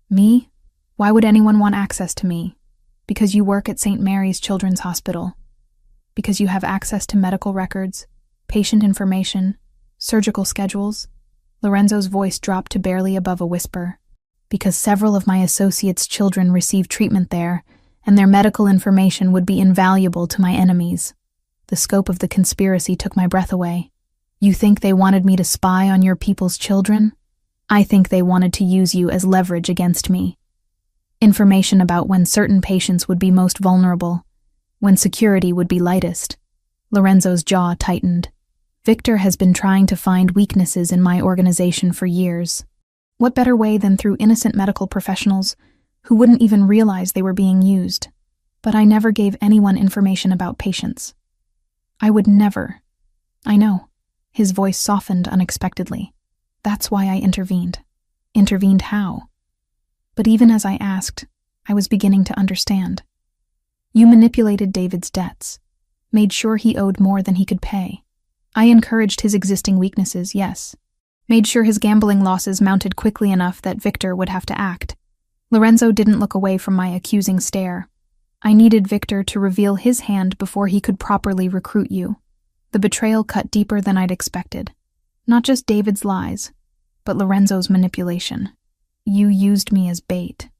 Me? Why would anyone want access to me? Because you work at St. Mary's Children's Hospital. Because you have access to medical records, patient information, surgical schedules. Lorenzo's voice dropped to barely above a whisper. Because several of my associates' children receive treatment there, and their medical information would be invaluable to my enemies. The scope of the conspiracy took my breath away. You think they wanted me to spy on your people's children? I think they wanted to use you as leverage against me. Information about when certain patients would be most vulnerable, when security would be lightest. Lorenzo's jaw tightened. Victor has been trying to find weaknesses in my organization for years. What better way than through innocent medical professionals who wouldn't even realize they were being used? But I never gave anyone information about patients. I would never. I know. His voice softened unexpectedly. That's why I intervened. Intervened how? But even as I asked, I was beginning to understand. You manipulated David's debts, made sure he owed more than he could pay. I encouraged his existing weaknesses, yes. Made sure his gambling losses mounted quickly enough that Victor would have to act. Lorenzo didn't look away from my accusing stare. I needed Victor to reveal his hand before he could properly recruit you. The betrayal cut deeper than I'd expected. Not just David's lies, but Lorenzo's manipulation. You used me as bait.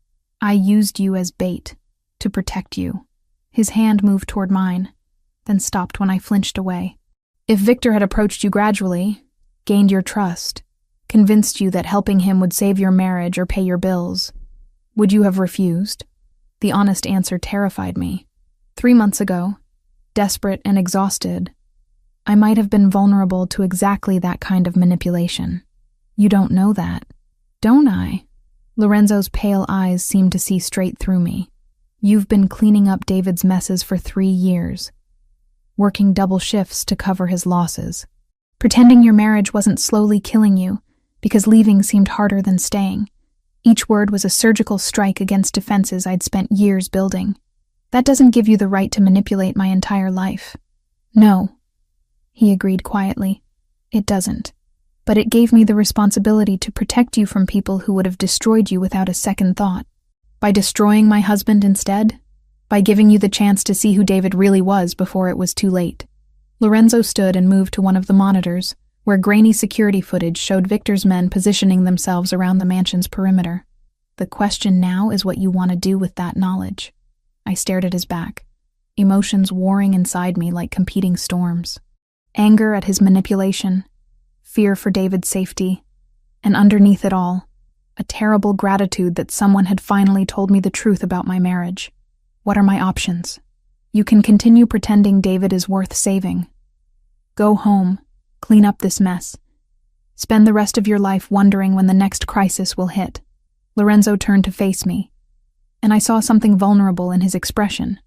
I used you as bait to protect you. His hand moved toward mine, then stopped when I flinched away. If Victor had approached you gradually, gained your trust, convinced you that helping him would save your marriage or pay your bills, would you have refused? The honest answer terrified me. 3 months ago, desperate and exhausted, I might have been vulnerable to exactly that kind of manipulation. You don't know that, don't I? Lorenzo's pale eyes seemed to see straight through me. You've been cleaning up David's messes for 3 years, working double shifts to cover his losses, pretending your marriage wasn't slowly killing you because leaving seemed harder than staying. Each word was a surgical strike against defenses I'd spent years building. That doesn't give you the right to manipulate my entire life. No, he agreed quietly. It doesn't. But it gave me the responsibility to protect you from people who would have destroyed you without a second thought. By destroying my husband instead? By giving you the chance to see who David really was before it was too late. Lorenzo stood and moved to one of the monitors, where grainy security footage showed Victor's men positioning themselves around the mansion's perimeter. The question now is what you want to do with that knowledge. I stared at his back, emotions warring inside me like competing storms. Anger at his manipulation, fear for David's safety, and underneath it all, a terrible gratitude that someone had finally told me the truth about my marriage. What are my options? You can continue pretending David is worth saving. Go home, clean up this mess. Spend the rest of your life wondering when the next crisis will hit. Lorenzo turned to face me, and I saw something vulnerable in his expression.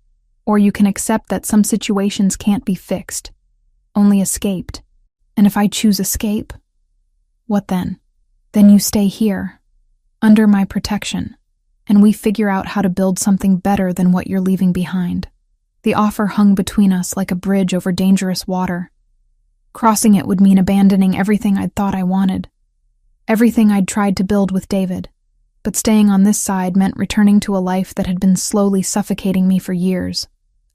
Or you can accept that some situations can't be fixed, only escaped. And if I choose escape, what then? Then you stay here, under my protection, and we figure out how to build something better than what you're leaving behind. The offer hung between us like a bridge over dangerous water. Crossing it would mean abandoning everything I'd thought I wanted, everything I'd tried to build with David. But staying on this side meant returning to a life that had been slowly suffocating me for years.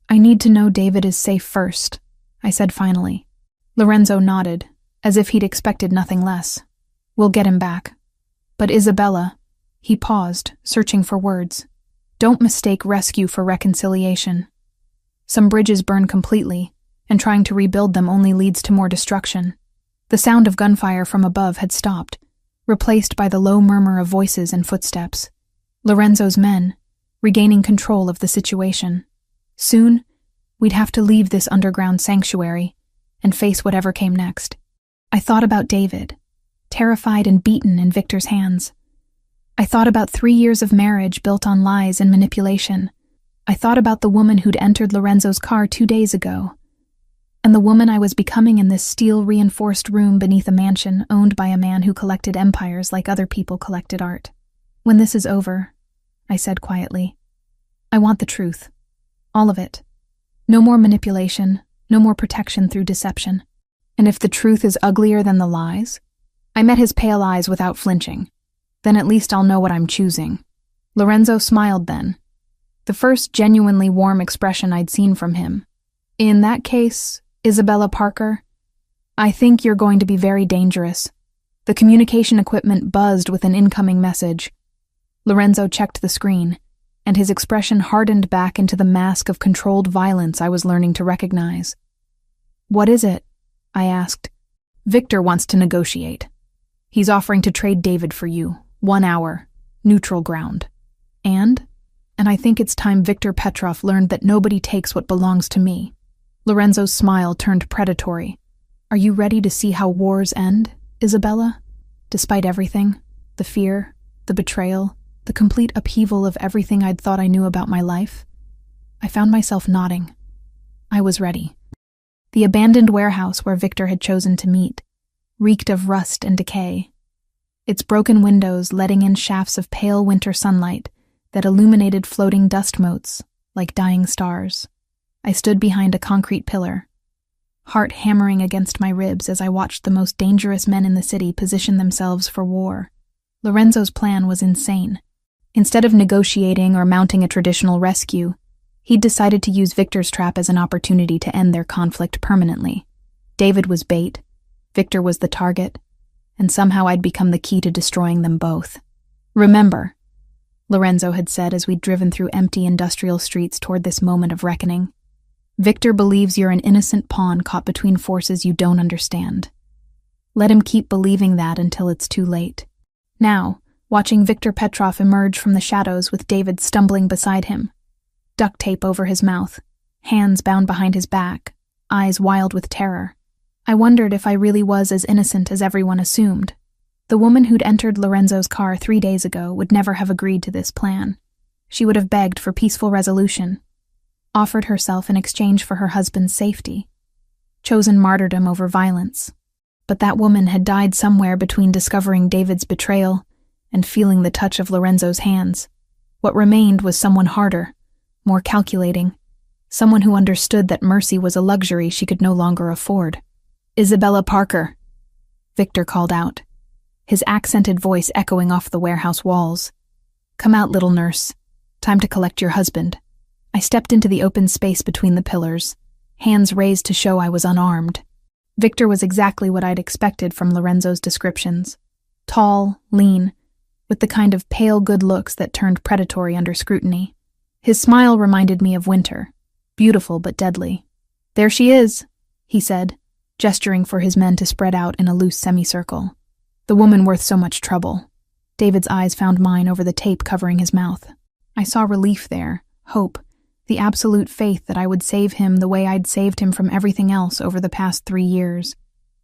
I need to know David is safe first, I said finally. Lorenzo nodded, as if he'd expected nothing less. We'll get him back. But Isabella, he paused, searching for words. Don't mistake rescue for reconciliation. Some bridges burn completely, and trying to rebuild them only leads to more destruction. The sound of gunfire from above had stopped, replaced by the low murmur of voices and footsteps. Lorenzo's men, regaining control of the situation. Soon, we'd have to leave this underground sanctuary and face whatever came next. I thought about David, terrified and beaten in Victor's hands. I thought about 3 years of marriage built on lies and manipulation. I thought about the woman who'd entered Lorenzo's car 2 days ago, and the woman I was becoming in this steel-reinforced room beneath a mansion owned by a man who collected empires like other people collected art. When this is over, I said quietly, I want the truth. All of it. No more manipulation, no more protection through deception. And if the truth is uglier than the lies? I met his pale eyes without flinching. Then at least I'll know what I'm choosing. Lorenzo smiled then. the first genuinely warm expression I'd seen from him. In that case, Isabella Parker, I think you're going to be very dangerous. The communication equipment buzzed with an incoming message. Lorenzo checked the screen, and his expression hardened back into the mask of controlled violence I was learning to recognize. What is it? I asked. Victor wants to negotiate. He's offering to trade David for you. 1 hour. Neutral ground. And I think it's time Victor Petrov learned that nobody takes what belongs to me. Lorenzo's smile turned predatory. Are you ready to see how wars end, Isabella? Despite everything, the fear, the betrayal, the complete upheaval of everything I'd thought I knew about my life, I found myself nodding. I was ready. The abandoned warehouse where Victor had chosen to meet reeked of rust and decay, its broken windows letting in shafts of pale winter sunlight that illuminated floating dust motes like dying stars. I stood behind a concrete pillar, heart hammering against my ribs as I watched the most dangerous men in the city position themselves for war. Lorenzo's plan was insane. Instead of negotiating or mounting a traditional rescue, he'd decided to use Victor's trap as an opportunity to end their conflict permanently. David was bait, Victor was the target, and somehow I'd become the key to destroying them both. Remember, Lorenzo had said as we'd driven through empty industrial streets toward this moment of reckoning, Victor believes you're an innocent pawn caught between forces you don't understand. Let him keep believing that until it's too late. Now, watching Victor Petrov emerge from the shadows with David stumbling beside him, duct tape over his mouth, hands bound behind his back, eyes wild with terror, I wondered if I really was as innocent as everyone assumed. The woman who'd entered Lorenzo's car 3 days ago would never have agreed to this plan. She would have begged for peaceful resolution, offered herself in exchange for her husband's safety, chosen martyrdom over violence. But that woman had died somewhere between discovering David's betrayal and feeling the touch of Lorenzo's hands. What remained was someone harder, more calculating, someone who understood that mercy was a luxury she could no longer afford. Isabella Parker, Victor called out, his accented voice echoing off the warehouse walls. Come out, little nurse. Time to collect your husband. I stepped into the open space between the pillars, hands raised to show I was unarmed. Victor was exactly what I'd expected from Lorenzo's descriptions. Tall, lean, with the kind of pale good looks that turned predatory under scrutiny. His smile reminded me of winter, beautiful but deadly. There she is, he said, gesturing for his men to spread out in a loose semicircle. The woman worth so much trouble. David's eyes found mine over the tape covering his mouth. I saw relief there, hope, the absolute faith that I would save him the way I'd saved him from everything else over the past 3 years.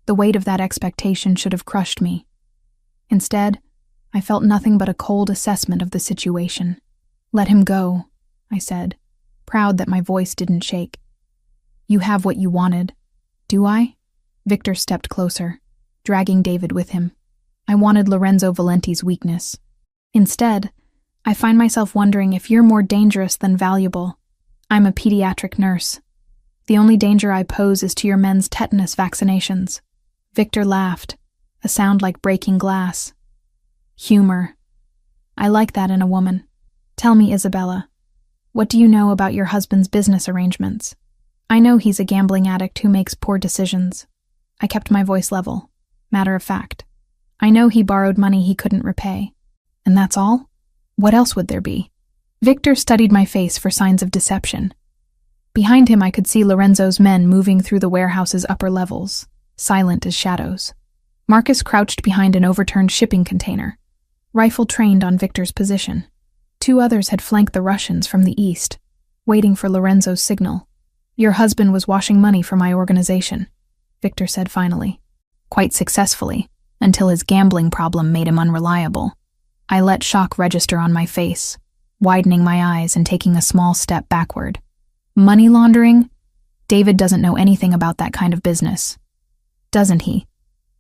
The weight of that expectation should have crushed me. Instead, I felt nothing but a cold assessment of the situation. Let him go, I said, proud that my voice didn't shake. You have what you wanted. Do I? Victor stepped closer, dragging David with him. I wanted Lorenzo Valenti's weakness. Instead, I find myself wondering if you're more dangerous than valuable. I'm a pediatric nurse. The only danger I pose is to your men's tetanus vaccinations. Victor laughed, a sound like breaking glass. Humor. I like that in a woman. Tell me, Isabella, what do you know about your husband's business arrangements? I know he's a gambling addict who makes poor decisions. I kept my voice level, matter of fact. I know he borrowed money he couldn't repay. And that's all? What else would there be? Victor studied my face for signs of deception. Behind him I could see Lorenzo's men moving through the warehouse's upper levels, silent as shadows. Marcus crouched behind an overturned shipping container, rifle trained on Victor's position. 2 others had flanked the Russians from the east, waiting for Lorenzo's signal. Your husband was washing money for my organization, Victor said finally. Quite successfully, until his gambling problem made him unreliable. I let shock register on my face, widening my eyes and taking a small step backward. Money laundering? David doesn't know anything about that kind of business. Doesn't he?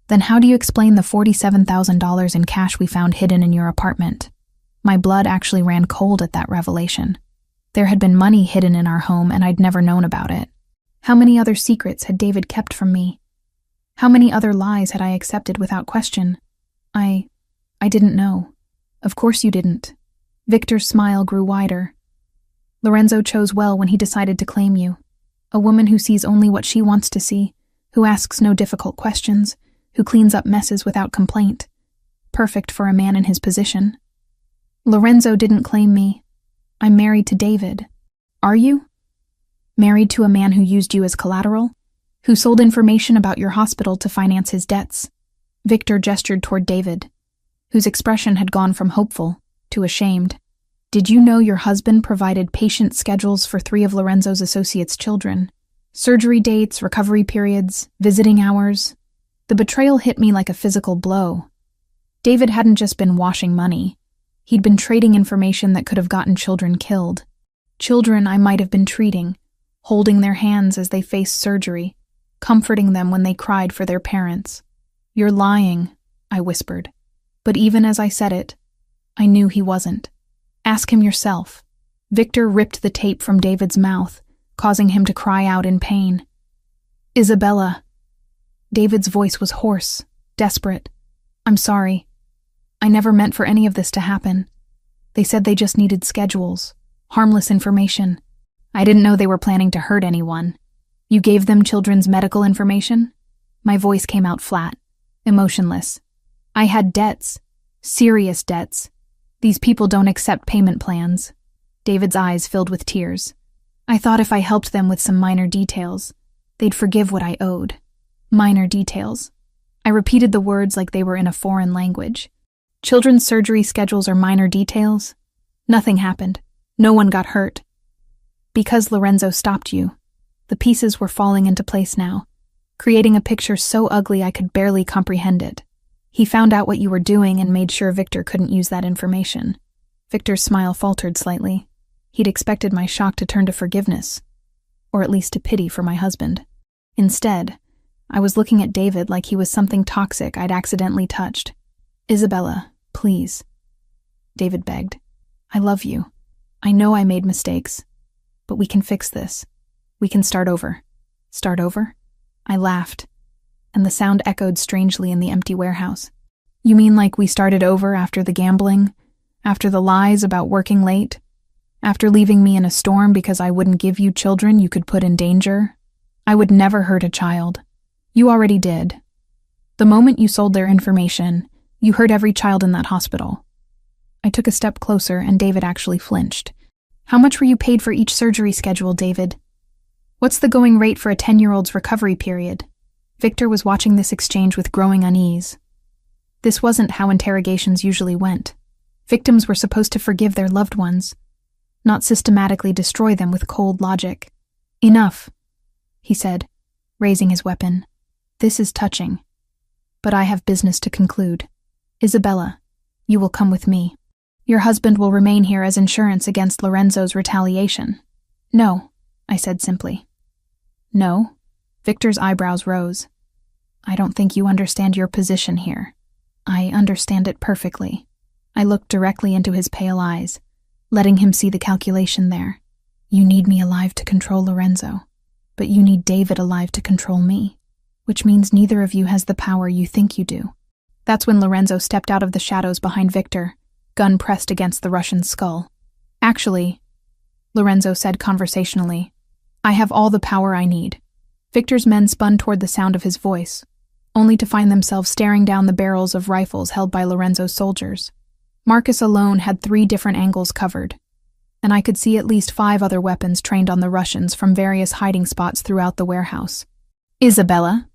Then how do you explain the $47,000 in cash we found hidden in your apartment? My blood actually ran cold at that revelation. There had been money hidden in our home and I'd never known about it. How many other secrets had David kept from me? How many other lies had I accepted without question? I didn't know. Of course you didn't. Victor's smile grew wider. Lorenzo chose well when he decided to claim you. A woman who sees only what she wants to see, who asks no difficult questions, who cleans up messes without complaint. Perfect for a man in his position. Lorenzo didn't claim me. I'm married to David. Are you? Married to a man who used you as collateral? Who sold information about your hospital to finance his debts? Victor gestured toward David, whose expression had gone from hopeful to ashamed. Did you know your husband provided patient schedules for 3 of Lorenzo's associates' children? Surgery dates, recovery periods, visiting hours. The betrayal hit me like a physical blow. David hadn't just been washing money. He'd been trading information that could have gotten children killed. Children I might have been treating, holding their hands as they faced surgery, comforting them when they cried for their parents. You're lying, I whispered. But even as I said it, I knew he wasn't. Ask him yourself. Victor ripped the tape from David's mouth, causing him to cry out in pain. Isabella. David's voice was hoarse, desperate. I'm sorry. I never meant for any of this to happen. They said they just needed schedules, harmless information. I didn't know they were planning to hurt anyone. You gave them children's medical information? My voice came out flat, emotionless. I had debts, serious debts. These people don't accept payment plans. David's eyes filled with tears. I thought if I helped them with some minor details, they'd forgive what I owed. Minor details. I repeated the words like they were in a foreign language. Children's surgery schedules are minor details. Nothing happened. No one got hurt. Because Lorenzo stopped you, the pieces were falling into place now, creating a picture so ugly I could barely comprehend it. He found out what you were doing and made sure Victor couldn't use that information. Victor's smile faltered slightly. He'd expected my shock to turn to forgiveness, or at least to pity for my husband. Instead, I was looking at David like he was something toxic I'd accidentally touched. Isabella, please. David begged. I love you. I know I made mistakes, but we can fix this. We can start over. Start over? I laughed, and the sound echoed strangely in the empty warehouse. You mean like we started over after the gambling? After the lies about working late? After leaving me in a storm because I wouldn't give you children you could put in danger? I would never hurt a child. You already did. The moment you sold their information, you hurt every child in that hospital. I took a step closer and David actually flinched. How much were you paid for each surgery schedule, David? What's the going rate for a 10-year-old's recovery period? Victor was watching this exchange with growing unease. This wasn't how interrogations usually went. Victims were supposed to forgive their loved ones, not systematically destroy them with cold logic. Enough, he said, raising his weapon. This is touching, but I have business to conclude. Isabella, you will come with me. Your husband will remain here as insurance against Lorenzo's retaliation. No, I said simply. No? Victor's eyebrows rose. I don't think you understand your position here. I understand it perfectly. I looked directly into his pale eyes, letting him see the calculation there. You need me alive to control Lorenzo, but you need David alive to control me, which means neither of you has the power you think you do. That's when Lorenzo stepped out of the shadows behind Victor, gun pressed against the Russian's skull. Actually, Lorenzo said conversationally, I have all the power I need. Victor's men spun toward the sound of his voice, only to find themselves staring down the barrels of rifles held by Lorenzo's soldiers. Marcus alone had 3 different angles covered, and I could see at least 5 other weapons trained on the Russians from various hiding spots throughout the warehouse. Isabella,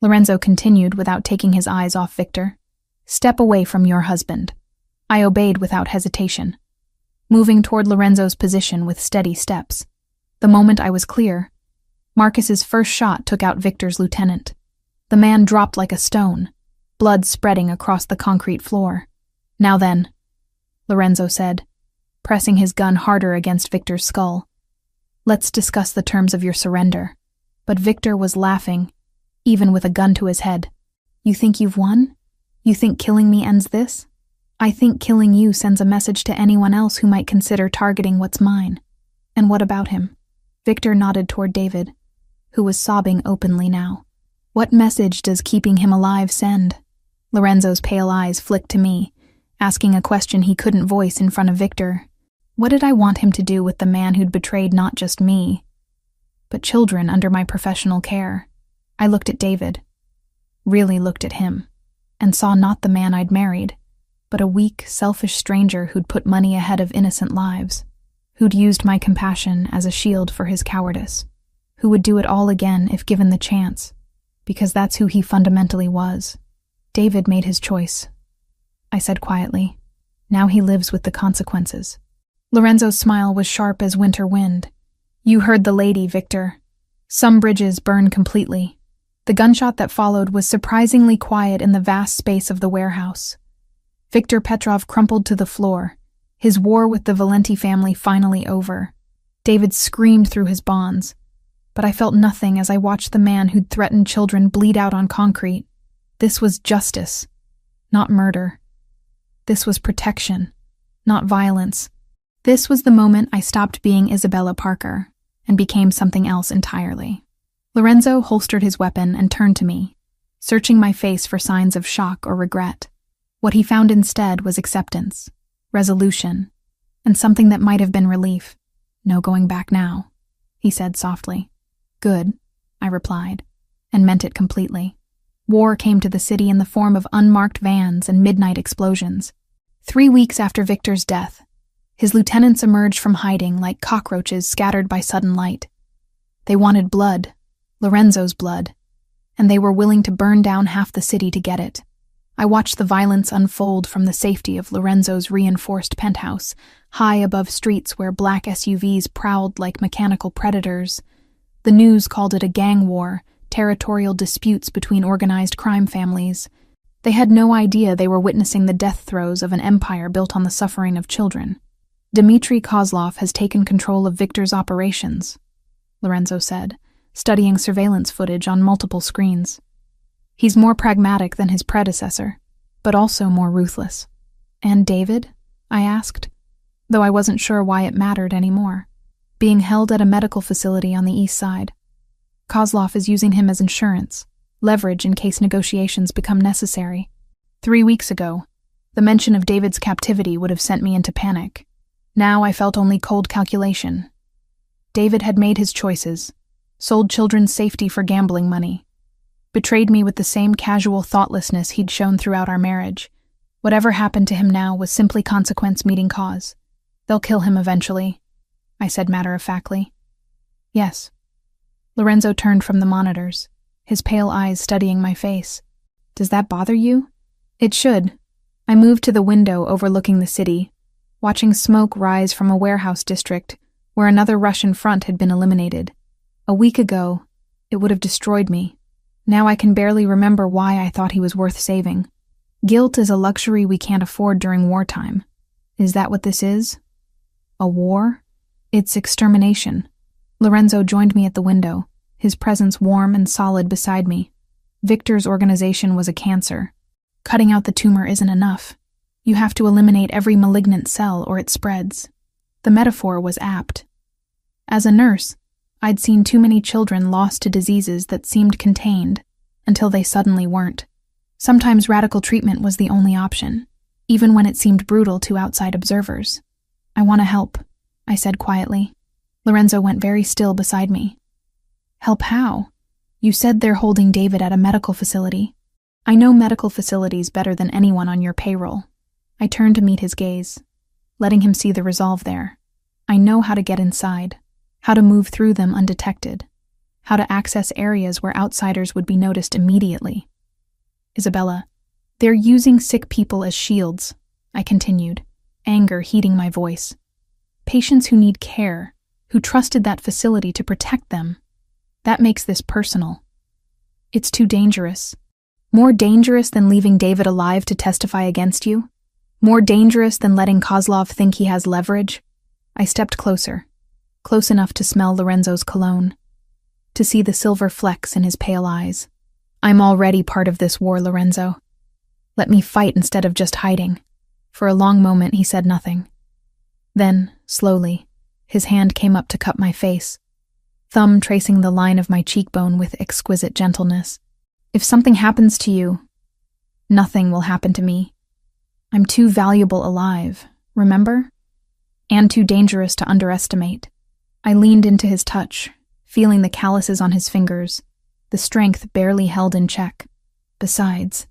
Lorenzo continued without taking his eyes off Victor, step away from your husband. I obeyed without hesitation, moving toward Lorenzo's position with steady steps. The moment I was clear, Marcus's first shot took out Victor's lieutenant. The man dropped like a stone, blood spreading across the concrete floor. Now then, Lorenzo said, pressing his gun harder against Victor's skull. Let's discuss the terms of your surrender. But Victor was laughing, even with a gun to his head. You think you've won? You think killing me ends this? I think killing you sends a message to anyone else who might consider targeting what's mine. And what about him? Victor nodded toward David, who was sobbing openly now. What message does keeping him alive send? Lorenzo's pale eyes flicked to me, asking a question he couldn't voice in front of Victor. What did I want him to do with the man who'd betrayed not just me, but children under my professional care? I looked at David, really looked at him, and saw not the man I'd married, but a weak, selfish stranger who'd put money ahead of innocent lives, who'd used my compassion as a shield for his cowardice, who would do it all again if given the chance, because that's who he fundamentally was. David made his choice, I said quietly. Now he lives with the consequences. Lorenzo's smile was sharp as winter wind. You heard the lady, Victor. Some bridges burn completely. The gunshot that followed was surprisingly quiet in the vast space of the warehouse. Victor Petrov crumpled to the floor, his war with the Valenti family finally over. David screamed through his bonds, but I felt nothing as I watched the man who'd threatened children bleed out on concrete. This was justice, not murder. This was protection, not violence. This was the moment I stopped being Isabella Parker and became something else entirely. Lorenzo holstered his weapon and turned to me, searching my face for signs of shock or regret. What he found instead was acceptance, resolution, and something that might have been relief. No going back now, he said softly. Good, I replied, and meant it completely. War came to the city in the form of unmarked vans and midnight explosions. 3 weeks after Victor's death, his lieutenants emerged from hiding like cockroaches scattered by sudden light. They wanted blood, Lorenzo's blood, and they were willing to burn down half the city to get it. I watched the violence unfold from the safety of Lorenzo's reinforced penthouse, high above streets where black SUVs prowled like mechanical predators. The news called it a gang war, territorial disputes between organized crime families. They had no idea they were witnessing the death throes of an empire built on the suffering of children. Dmitry Kozlov has taken control of Victor's operations, Lorenzo said, studying surveillance footage on multiple screens. He's more pragmatic than his predecessor, but also more ruthless. And David? I asked, though I wasn't sure why it mattered anymore. Being held at a medical facility on the east side. Kozlov is using him as insurance, leverage in case negotiations become necessary. 3 weeks ago, the mention of David's captivity would have sent me into panic. Now I felt only cold calculation. David had made his choices, sold children's safety for gambling money, betrayed me with the same casual thoughtlessness he'd shown throughout our marriage. Whatever happened to him now was simply consequence meeting cause. They'll kill him eventually, I said matter-of-factly. Yes. Lorenzo turned from the monitors, his pale eyes studying my face. Does that bother you? It should. I moved to the window overlooking the city, watching smoke rise from a warehouse district where another Russian front had been eliminated. A week ago, it would have destroyed me. Now I can barely remember why I thought he was worth saving. Guilt is a luxury we can't afford during wartime. Is that what this is? A war? It's extermination. Lorenzo joined me at the window, his presence warm and solid beside me. Victor's organization was a cancer. Cutting out the tumor isn't enough. You have to eliminate every malignant cell or it spreads. The metaphor was apt. As a nurse, I'd seen too many children lost to diseases that seemed contained until they suddenly weren't. Sometimes radical treatment was the only option, even when it seemed brutal to outside observers. I want to help, I said quietly. Lorenzo went very still beside me. Help how? You said they're holding David at a medical facility. I know medical facilities better than anyone on your payroll. I turned to meet his gaze, letting him see the resolve there. I know how to get inside, how to move through them undetected, how to access areas where outsiders would be noticed immediately. Isabella, they're using sick people as shields, I continued, anger heating my voice. Patients who need care, who trusted that facility to protect them. That makes this personal. It's too dangerous. More dangerous than leaving David alive to testify against you? More dangerous than letting Kozlov think he has leverage? I stepped closer, close enough to smell Lorenzo's cologne, to see the silver flecks in his pale eyes. I'm already part of this war, Lorenzo. Let me fight instead of just hiding. For a long moment he said nothing. Then, slowly, his hand came up to cup my face, thumb tracing the line of my cheekbone with exquisite gentleness. If something happens to you, nothing will happen to me. I'm too valuable alive, remember? and too dangerous to underestimate. I leaned into his touch, feeling the calluses on his fingers, the strength barely held in check. Besides,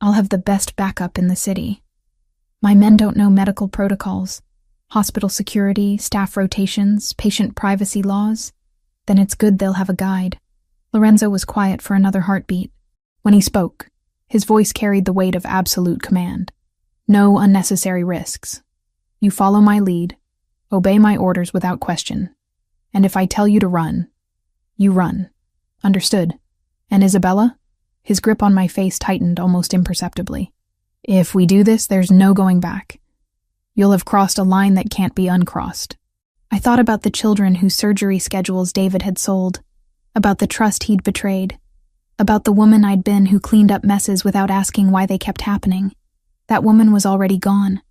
I'll have the best backup in the city. My men don't know medical protocols, hospital security, staff rotations, patient privacy laws. Then it's good they'll have a guide. Lorenzo was quiet for another heartbeat. When he spoke, his voice carried the weight of absolute command. No unnecessary risks. You follow my lead, obey my orders without question, and if I tell you to run, you run. Understood? And Isabella? His grip on my face tightened almost imperceptibly. If we do this, there's no going back. You'll have crossed a line that can't be uncrossed. I thought about the children whose surgery schedules David had sold, about the trust he'd betrayed, about the woman I'd been who cleaned up messes without asking why they kept happening. That woman was already gone,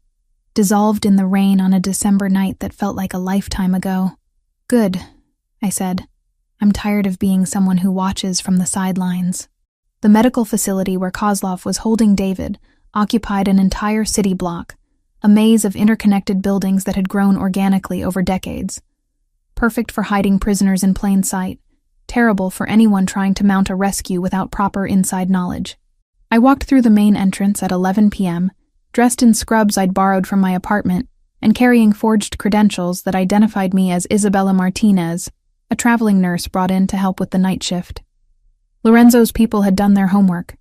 dissolved in the rain on a December night that felt like a lifetime ago. Good, I said. I'm tired of being someone who watches from the sidelines. The medical facility where Kozlov was holding David occupied an entire city block, a maze of interconnected buildings that had grown organically over decades. Perfect for hiding prisoners in plain sight, terrible for anyone trying to mount a rescue without proper inside knowledge. I walked through the main entrance at 11 p.m., dressed in scrubs I'd borrowed from my apartment and carrying forged credentials that identified me as Isabella Martinez, a traveling nurse brought in to help with the night shift. Lorenzo's people had done their homework.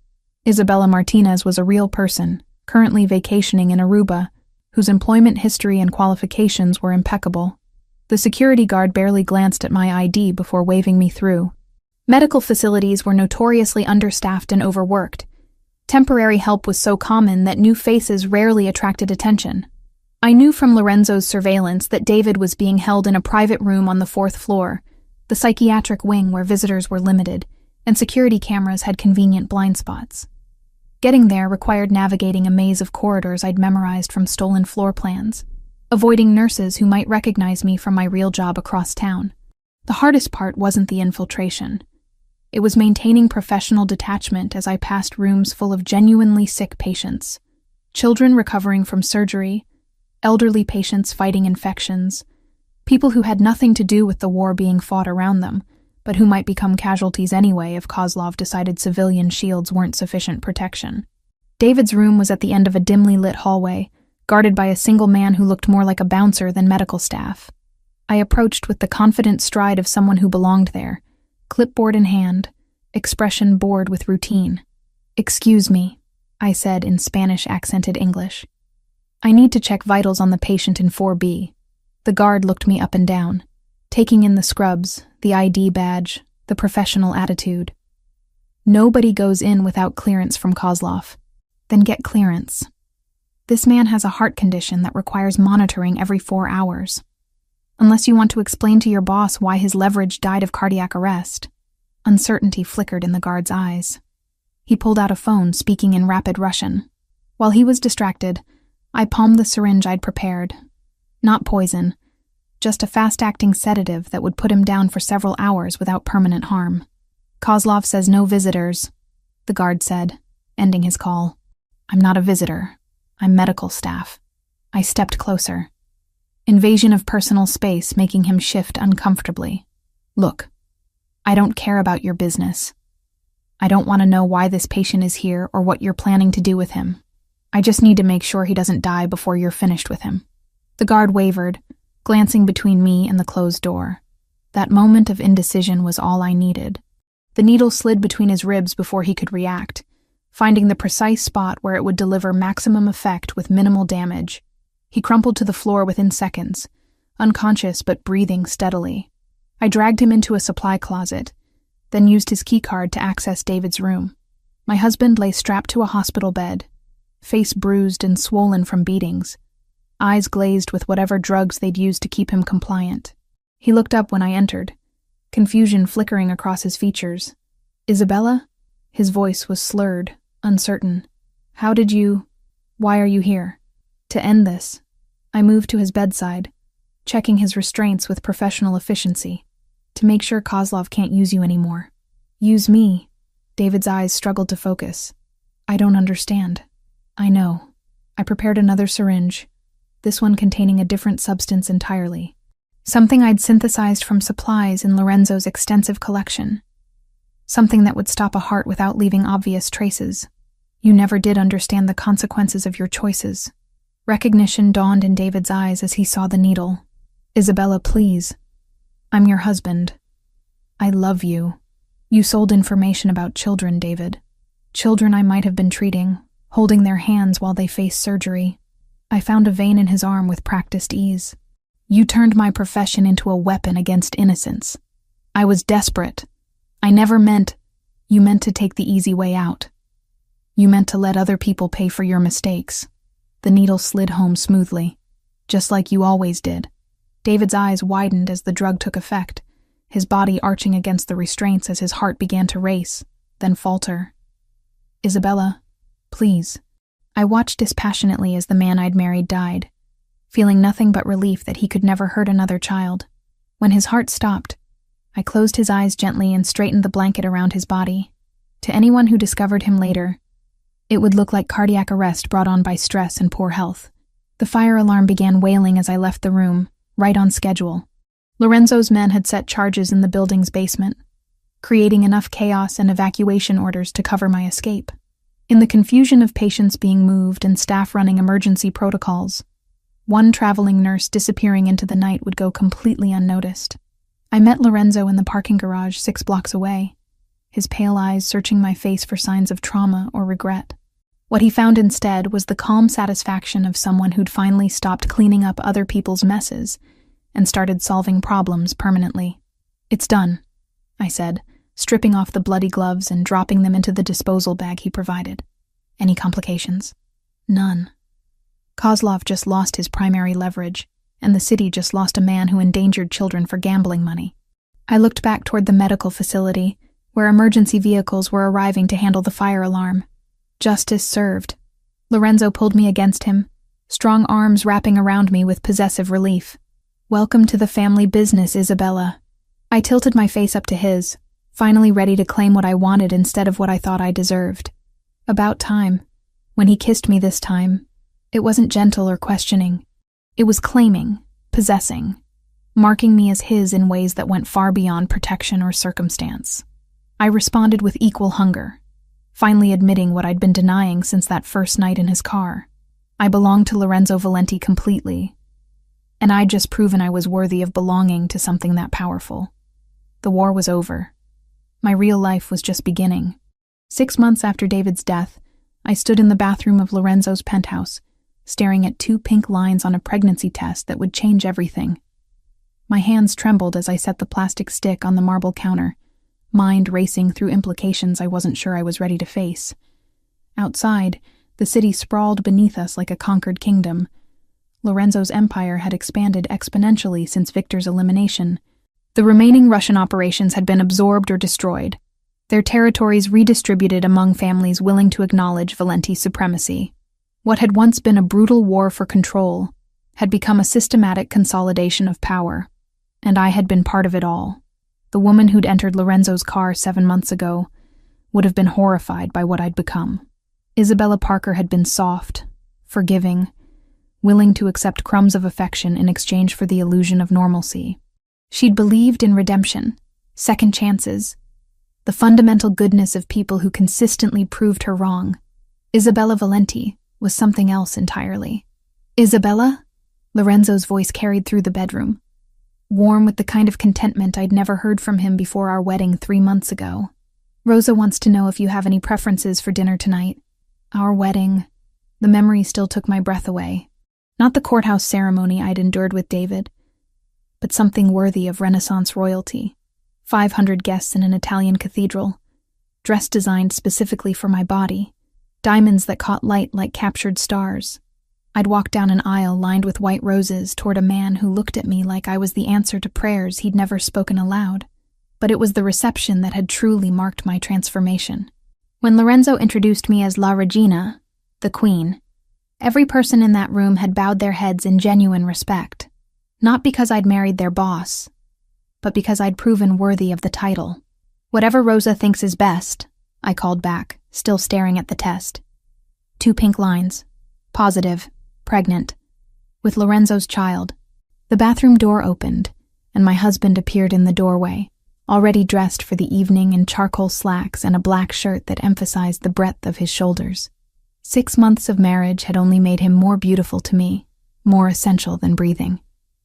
Isabella Martinez was a real person, currently vacationing in Aruba, whose employment history and qualifications were impeccable. The security guard barely glanced at my ID before waving me through. Medical facilities were notoriously understaffed and overworked. Temporary help was so common that new faces rarely attracted attention. I knew from Lorenzo's surveillance that David was being held in a private room on the 4th floor, the psychiatric wing where visitors were limited, and security cameras had convenient blind spots. Getting there required navigating a maze of corridors I'd memorized from stolen floor plans, avoiding nurses who might recognize me from my real job across town. The hardest part wasn't the infiltration. It was maintaining professional detachment as I passed rooms full of genuinely sick patients, children recovering from surgery, elderly patients fighting infections, people who had nothing to do with the war being fought around them, but who might become casualties anyway if Kozlov decided civilian shields weren't sufficient protection. David's room was at the end of a dimly lit hallway, guarded by a single man who looked more like a bouncer than medical staff. I approached with the confident stride of someone who belonged there, clipboard in hand, expression bored with routine. "Excuse me," I said in Spanish-accented English. "I need to check vitals on the patient in 4B. The guard looked me up and down, taking in the scrubs, the ID badge, the professional attitude. Nobody goes in without clearance from Kozlov. Then get clearance. This man has a heart condition that requires monitoring every 4 hours. Unless you want to explain to your boss why his leverage died of cardiac arrest." Uncertainty flickered in the guard's eyes. He pulled out a phone, speaking in rapid Russian. While he was distracted, I palmed the syringe I'd prepared. Not poison, just a fast-acting sedative that would put him down for several hours without permanent harm. "Kozlov says no visitors," the guard said, ending his call. "I'm not a visitor. I'm medical staff." I stepped closer. Invasion of personal space making him shift uncomfortably. "Look, I don't care about your business. I don't want to know why this patient is here or what you're planning to do with him. I just need to make sure he doesn't die before you're finished with him." The guard wavered, glancing between me and the closed door. That moment of indecision was all I needed. The needle slid between his ribs before he could react, finding the precise spot where it would deliver maximum effect with minimal damage. He crumpled to the floor within seconds, unconscious but breathing steadily. I dragged him into a supply closet, then used his keycard to access David's room. My husband lay strapped to a hospital bed, face bruised and swollen from beatings, eyes glazed with whatever drugs they'd used to keep him compliant. He looked up when I entered, confusion flickering across his features. "Isabella?" His voice was slurred, uncertain. Why are you here?" To end this, I moved to his bedside, checking his restraints with professional efficiency, to make sure Kozlov can't use you anymore. "Use me?" David's eyes struggled to focus. "I don't understand." "I know." I prepared another syringe, this one containing a different substance entirely. Something I'd synthesized from supplies in Lorenzo's extensive collection. Something that would stop a heart without leaving obvious traces. You never did understand the consequences of your choices. Recognition dawned in David's eyes as he saw the needle. Isabella, please. I'm your husband. I love you. You sold information about children, David. Children I might have been treating, holding their hands while they faced surgery. I found a vein in his arm with practiced ease. You turned my profession into a weapon against innocence. I was desperate. I never meant... You meant to take the easy way out. You meant to let other people pay for your mistakes. The needle slid home smoothly, just like you always did. David's eyes widened as the drug took effect, his body arching against the restraints as his heart began to race, then falter. Isabella, please. I watched dispassionately as the man I'd married died, feeling nothing but relief that he could never hurt another child. When his heart stopped, I closed his eyes gently and straightened the blanket around his body. To anyone who discovered him later, it would look like cardiac arrest brought on by stress and poor health. The fire alarm began wailing as I left the room, right on schedule. Lorenzo's men had set charges in the building's basement, creating enough chaos and evacuation orders to cover my escape. In the confusion of patients being moved and staff running emergency protocols, one traveling nurse disappearing into the night would go completely unnoticed. I met Lorenzo in the parking garage 6 blocks away, his pale eyes searching my face for signs of trauma or regret. What he found instead was the calm satisfaction of someone who'd finally stopped cleaning up other people's messes and started solving problems permanently. It's done, I said, stripping off the bloody gloves and dropping them into the disposal bag he provided. Any complications? None. Kozlov just lost his primary leverage, and the city just lost a man who endangered children for gambling money. I looked back toward the medical facility, where emergency vehicles were arriving to handle the fire alarm. Justice served. Lorenzo pulled me against him, strong arms wrapping around me with possessive relief. Welcome to the family business, Isabella. I tilted my face up to his, finally ready to claim what I wanted instead of what I thought I deserved. About time. When he kissed me this time, it wasn't gentle or questioning. It was claiming, possessing, marking me as his in ways that went far beyond protection or circumstance. I responded with equal hunger, finally admitting what I'd been denying since that first night in his car. I belonged to Lorenzo Valenti completely, and I'd just proven I was worthy of belonging to something that powerful. The war was over. My real life was just beginning. 6 months after David's death, I stood in the bathroom of Lorenzo's penthouse, staring at 2 pink lines on a pregnancy test that would change everything. My hands trembled as I set the plastic stick on the marble counter, mind racing through implications I wasn't sure I was ready to face. Outside, the city sprawled beneath us like a conquered kingdom. Lorenzo's empire had expanded exponentially since Victor's elimination. The remaining Russian operations had been absorbed or destroyed, their territories redistributed among families willing to acknowledge Valenti's supremacy. What had once been a brutal war for control had become a systematic consolidation of power, and I had been part of it all. The woman who'd entered Lorenzo's car 7 months ago would have been horrified by what I'd become. Isabella Parker had been soft, forgiving, willing to accept crumbs of affection in exchange for the illusion of normalcy. She'd believed in redemption, second chances, the fundamental goodness of people who consistently proved her wrong. Isabella Valenti was something else entirely. Isabella? Lorenzo's voice carried through the bedroom, warm with the kind of contentment I'd never heard from him before our wedding 3 months ago. Rosa wants to know if you have any preferences for dinner tonight. Our wedding. The memory still took my breath away. Not the courthouse ceremony I'd endured with David, but something worthy of Renaissance royalty. 500 guests in an Italian cathedral, dress designed specifically for my body, diamonds that caught light like captured stars. I'd walk down an aisle lined with white roses toward a man who looked at me like I was the answer to prayers he'd never spoken aloud. But it was the reception that had truly marked my transformation. When Lorenzo introduced me as La Regina, the Queen, every person in that room had bowed their heads in genuine respect. Not because I'd married their boss, but because I'd proven worthy of the title. Whatever Rosa thinks is best, I called back, still staring at the test. 2 pink lines. Positive. Pregnant. with Lorenzo's child. The bathroom door opened, and my husband appeared in the doorway, already dressed for the evening in charcoal slacks and a black shirt that emphasized the breadth of his shoulders. 6 months of marriage had only made him more beautiful to me, more essential than breathing.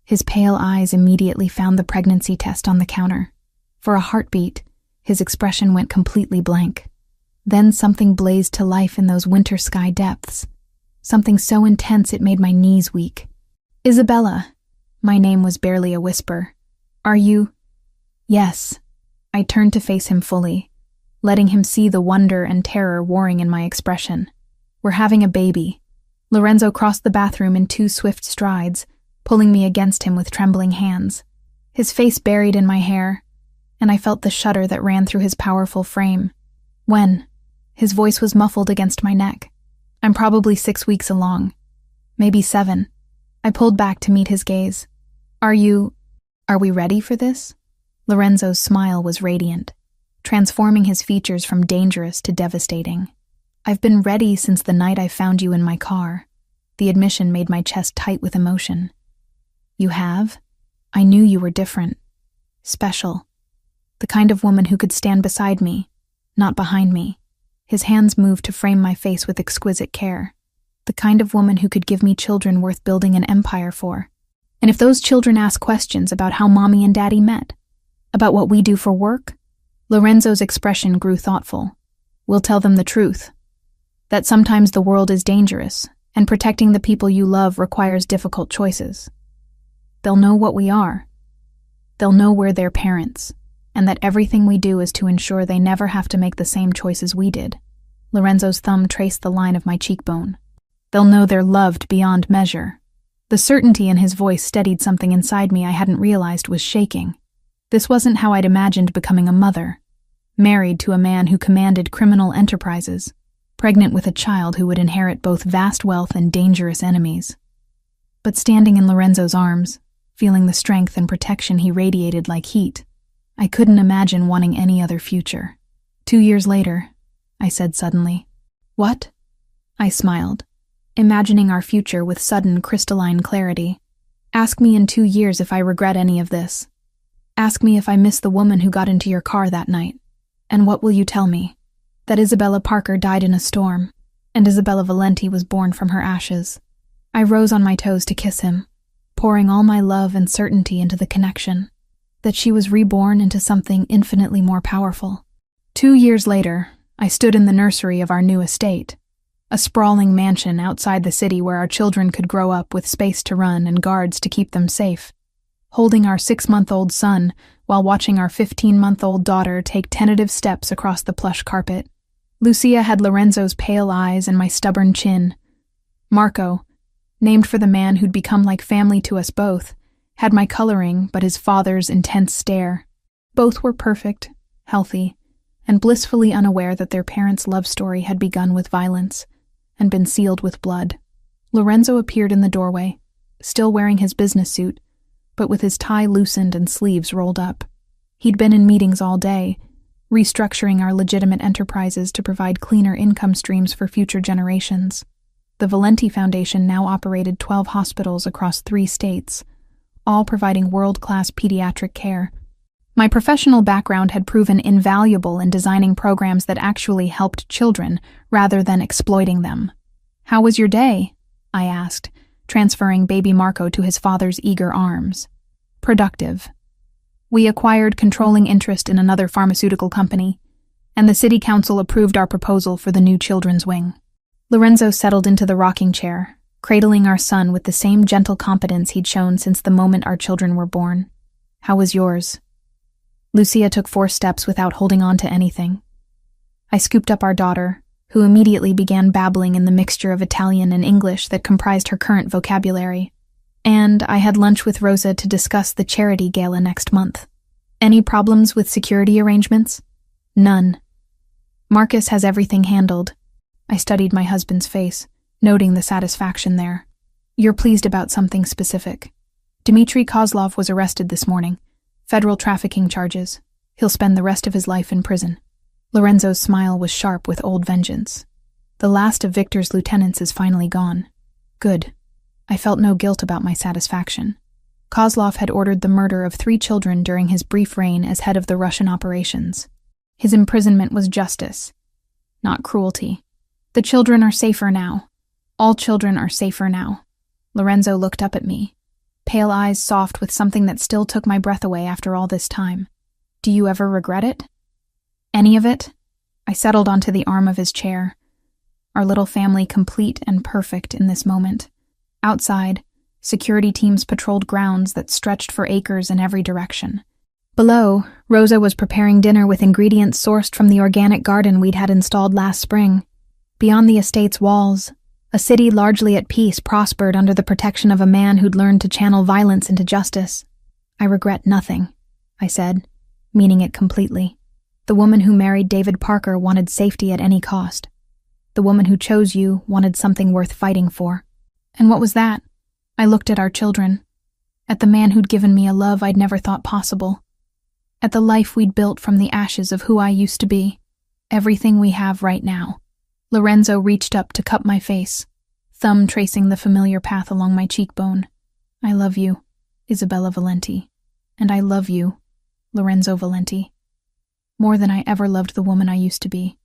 His pale eyes immediately found the pregnancy test on the counter. For a heartbeat, his expression went completely blank. Then something blazed to life in those winter sky depths. Something so intense it made my knees weak. "Isabella." My name was barely a whisper. "Are you—" "Yes." I turned to face him fully, letting him see the wonder and terror warring in my expression. "We're having a baby." Lorenzo crossed the bathroom in 2 swift strides, pulling me against him with trembling hands. His face buried in my hair, and I felt the shudder that ran through his powerful frame. "When?" His voice was muffled against my neck. "I'm probably 6 weeks along. Maybe 7. I pulled back to meet his gaze. Are we ready for this?" Lorenzo's smile was radiant, transforming his features from dangerous to devastating. "I've been ready since the night I found you in my car." The admission made my chest tight with emotion. "You have? I knew you were different. Special. The kind of woman who could stand beside me, not behind me." His hands moved to frame my face with exquisite care. "The kind of woman who could give me children worth building an empire for. And if those children ask questions about how Mommy and Daddy met, about what we do for work," Lorenzo's expression grew thoughtful, "we'll tell them the truth. That sometimes the world is dangerous, and protecting the people you love requires difficult choices. They'll know what we are. They'll know we're their parents, and that everything we do is to ensure they never have to make the same choices we did." Lorenzo's thumb traced the line of my cheekbone. "They'll know they're loved beyond measure." The certainty in his voice steadied something inside me I hadn't realized was shaking. This wasn't how I'd imagined becoming a mother, married to a man who commanded criminal enterprises, pregnant with a child who would inherit both vast wealth and dangerous enemies. But standing in Lorenzo's arms, feeling the strength and protection he radiated like heat, I couldn't imagine wanting any other future. 2 years later, I said suddenly. "What?" I smiled, imagining our future with sudden crystalline clarity. "Ask me in 2 years if I regret any of this. Ask me if I miss the woman who got into your car that night. And what will you tell me? That Isabella Parker died in a storm, and Isabella Valenti was born from her ashes." I rose on my toes to kiss him, pouring all my love and certainty into the connection. That she was reborn into something infinitely more powerful. 2 years later, I stood in the nursery of our new estate, a sprawling mansion outside the city where our children could grow up with space to run and guards to keep them safe, holding our 6-month-old son while watching our 15-month-old daughter take tentative steps across the plush carpet. Lucia had Lorenzo's pale eyes and my stubborn chin. Marco, named for the man who'd become like family to us both, had my coloring but his father's intense stare. Both were perfect, healthy, and blissfully unaware that their parents' love story had begun with violence and been sealed with blood. Lorenzo appeared in the doorway, still wearing his business suit, but with his tie loosened and sleeves rolled up. He'd been in meetings all day, restructuring our legitimate enterprises to provide cleaner income streams for future generations. The Valenti Foundation now operated 12 hospitals across 3 states, all providing world-class pediatric care. My professional background had proven invaluable in designing programs that actually helped children rather than exploiting them. "How was your day?" I asked, transferring baby Marco to his father's eager arms. "Productive. We acquired controlling interest in another pharmaceutical company, and the city council approved our proposal for the new children's wing." Lorenzo settled into the rocking chair, cradling our son with the same gentle competence he'd shown since the moment our children were born. "How was yours?" Lucia took 4 steps without holding on to anything. I scooped up our daughter, who immediately began babbling in the mixture of Italian and English that comprised her current vocabulary. And I had lunch with Rosa to discuss the charity gala next month. "Any problems with security arrangements?" "None. Marcus has everything handled." I studied my husband's face, noting the satisfaction there. "You're pleased about something specific. Dmitry Kozlov was arrested this morning. Federal trafficking charges. He'll spend the rest of his life in prison." Lorenzo's smile was sharp with old vengeance. "The last of Victor's lieutenants is finally gone. Good. I felt no guilt about my satisfaction. Kozlov had ordered the murder of 3 children during his brief reign as head of the Russian operations. His imprisonment was justice, not cruelty. The children are safer now. All children are safer now. Lorenzo looked up at me, pale eyes soft with something that still took my breath away after all this time. Do you ever regret it? Any of it? I settled onto the arm of his chair, our little family complete and perfect in this moment. Outside, security teams patrolled grounds that stretched for acres in every direction. Below, Rosa was preparing dinner with ingredients sourced from the organic garden we'd had installed last spring. Beyond the estate's walls, a city largely at peace prospered under the protection of a man who'd learned to channel violence into justice. I regret nothing, I said, meaning it completely. The woman who married David Parker wanted safety at any cost. The woman who chose you wanted something worth fighting for. And what was that? I looked at our children, at the man who'd given me a love I'd never thought possible, at the life we'd built from the ashes of who I used to be, everything we have right now. Lorenzo reached up to cup my face, thumb tracing the familiar path along my cheekbone. I love you, Isabella Valenti. And I love you, Lorenzo Valenti. More than I ever loved the woman I used to be.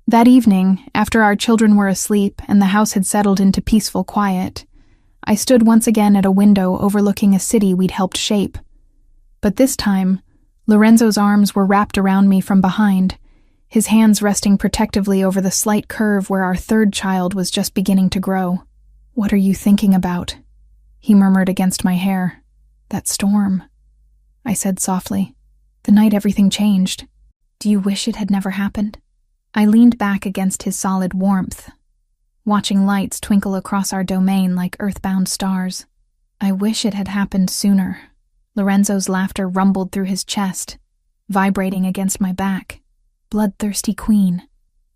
That evening, after our children were asleep and the house had settled into peaceful quiet, I stood once again at a window overlooking a city we'd helped shape. But this time, Lorenzo's arms were wrapped around me from behind, his hands resting protectively over the slight curve where our 3rd child was just beginning to grow. What are you thinking about? He murmured against my hair. That storm, I said softly. The night everything changed. Do you wish it had never happened? I leaned back against his solid warmth, watching lights twinkle across our domain like earthbound stars. I wish it had happened sooner. Lorenzo's laughter rumbled through his chest, vibrating against my back. Bloodthirsty queen.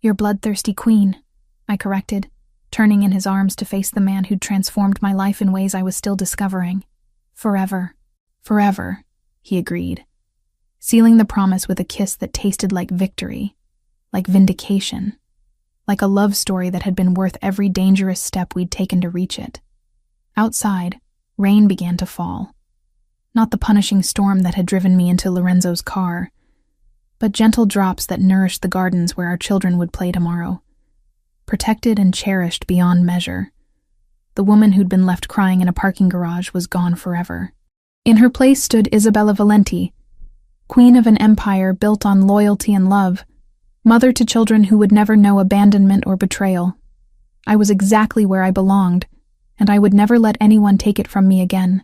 Your bloodthirsty queen, I corrected, turning in his arms to face the man who'd transformed my life in ways I was still discovering. Forever. Forever, he agreed, sealing the promise with a kiss that tasted like victory, like vindication, like a love story that had been worth every dangerous step we'd taken to reach it. Outside, rain began to fall. Not the punishing storm that had driven me into Lorenzo's car, but gentle drops that nourished the gardens where our children would play tomorrow. Protected and cherished beyond measure, the woman who'd been left crying in a parking garage was gone forever. In her place stood Isabella Valenti, queen of an empire built on loyalty and love, mother to children who would never know abandonment or betrayal. I was exactly where I belonged, and I would never let anyone take it from me again.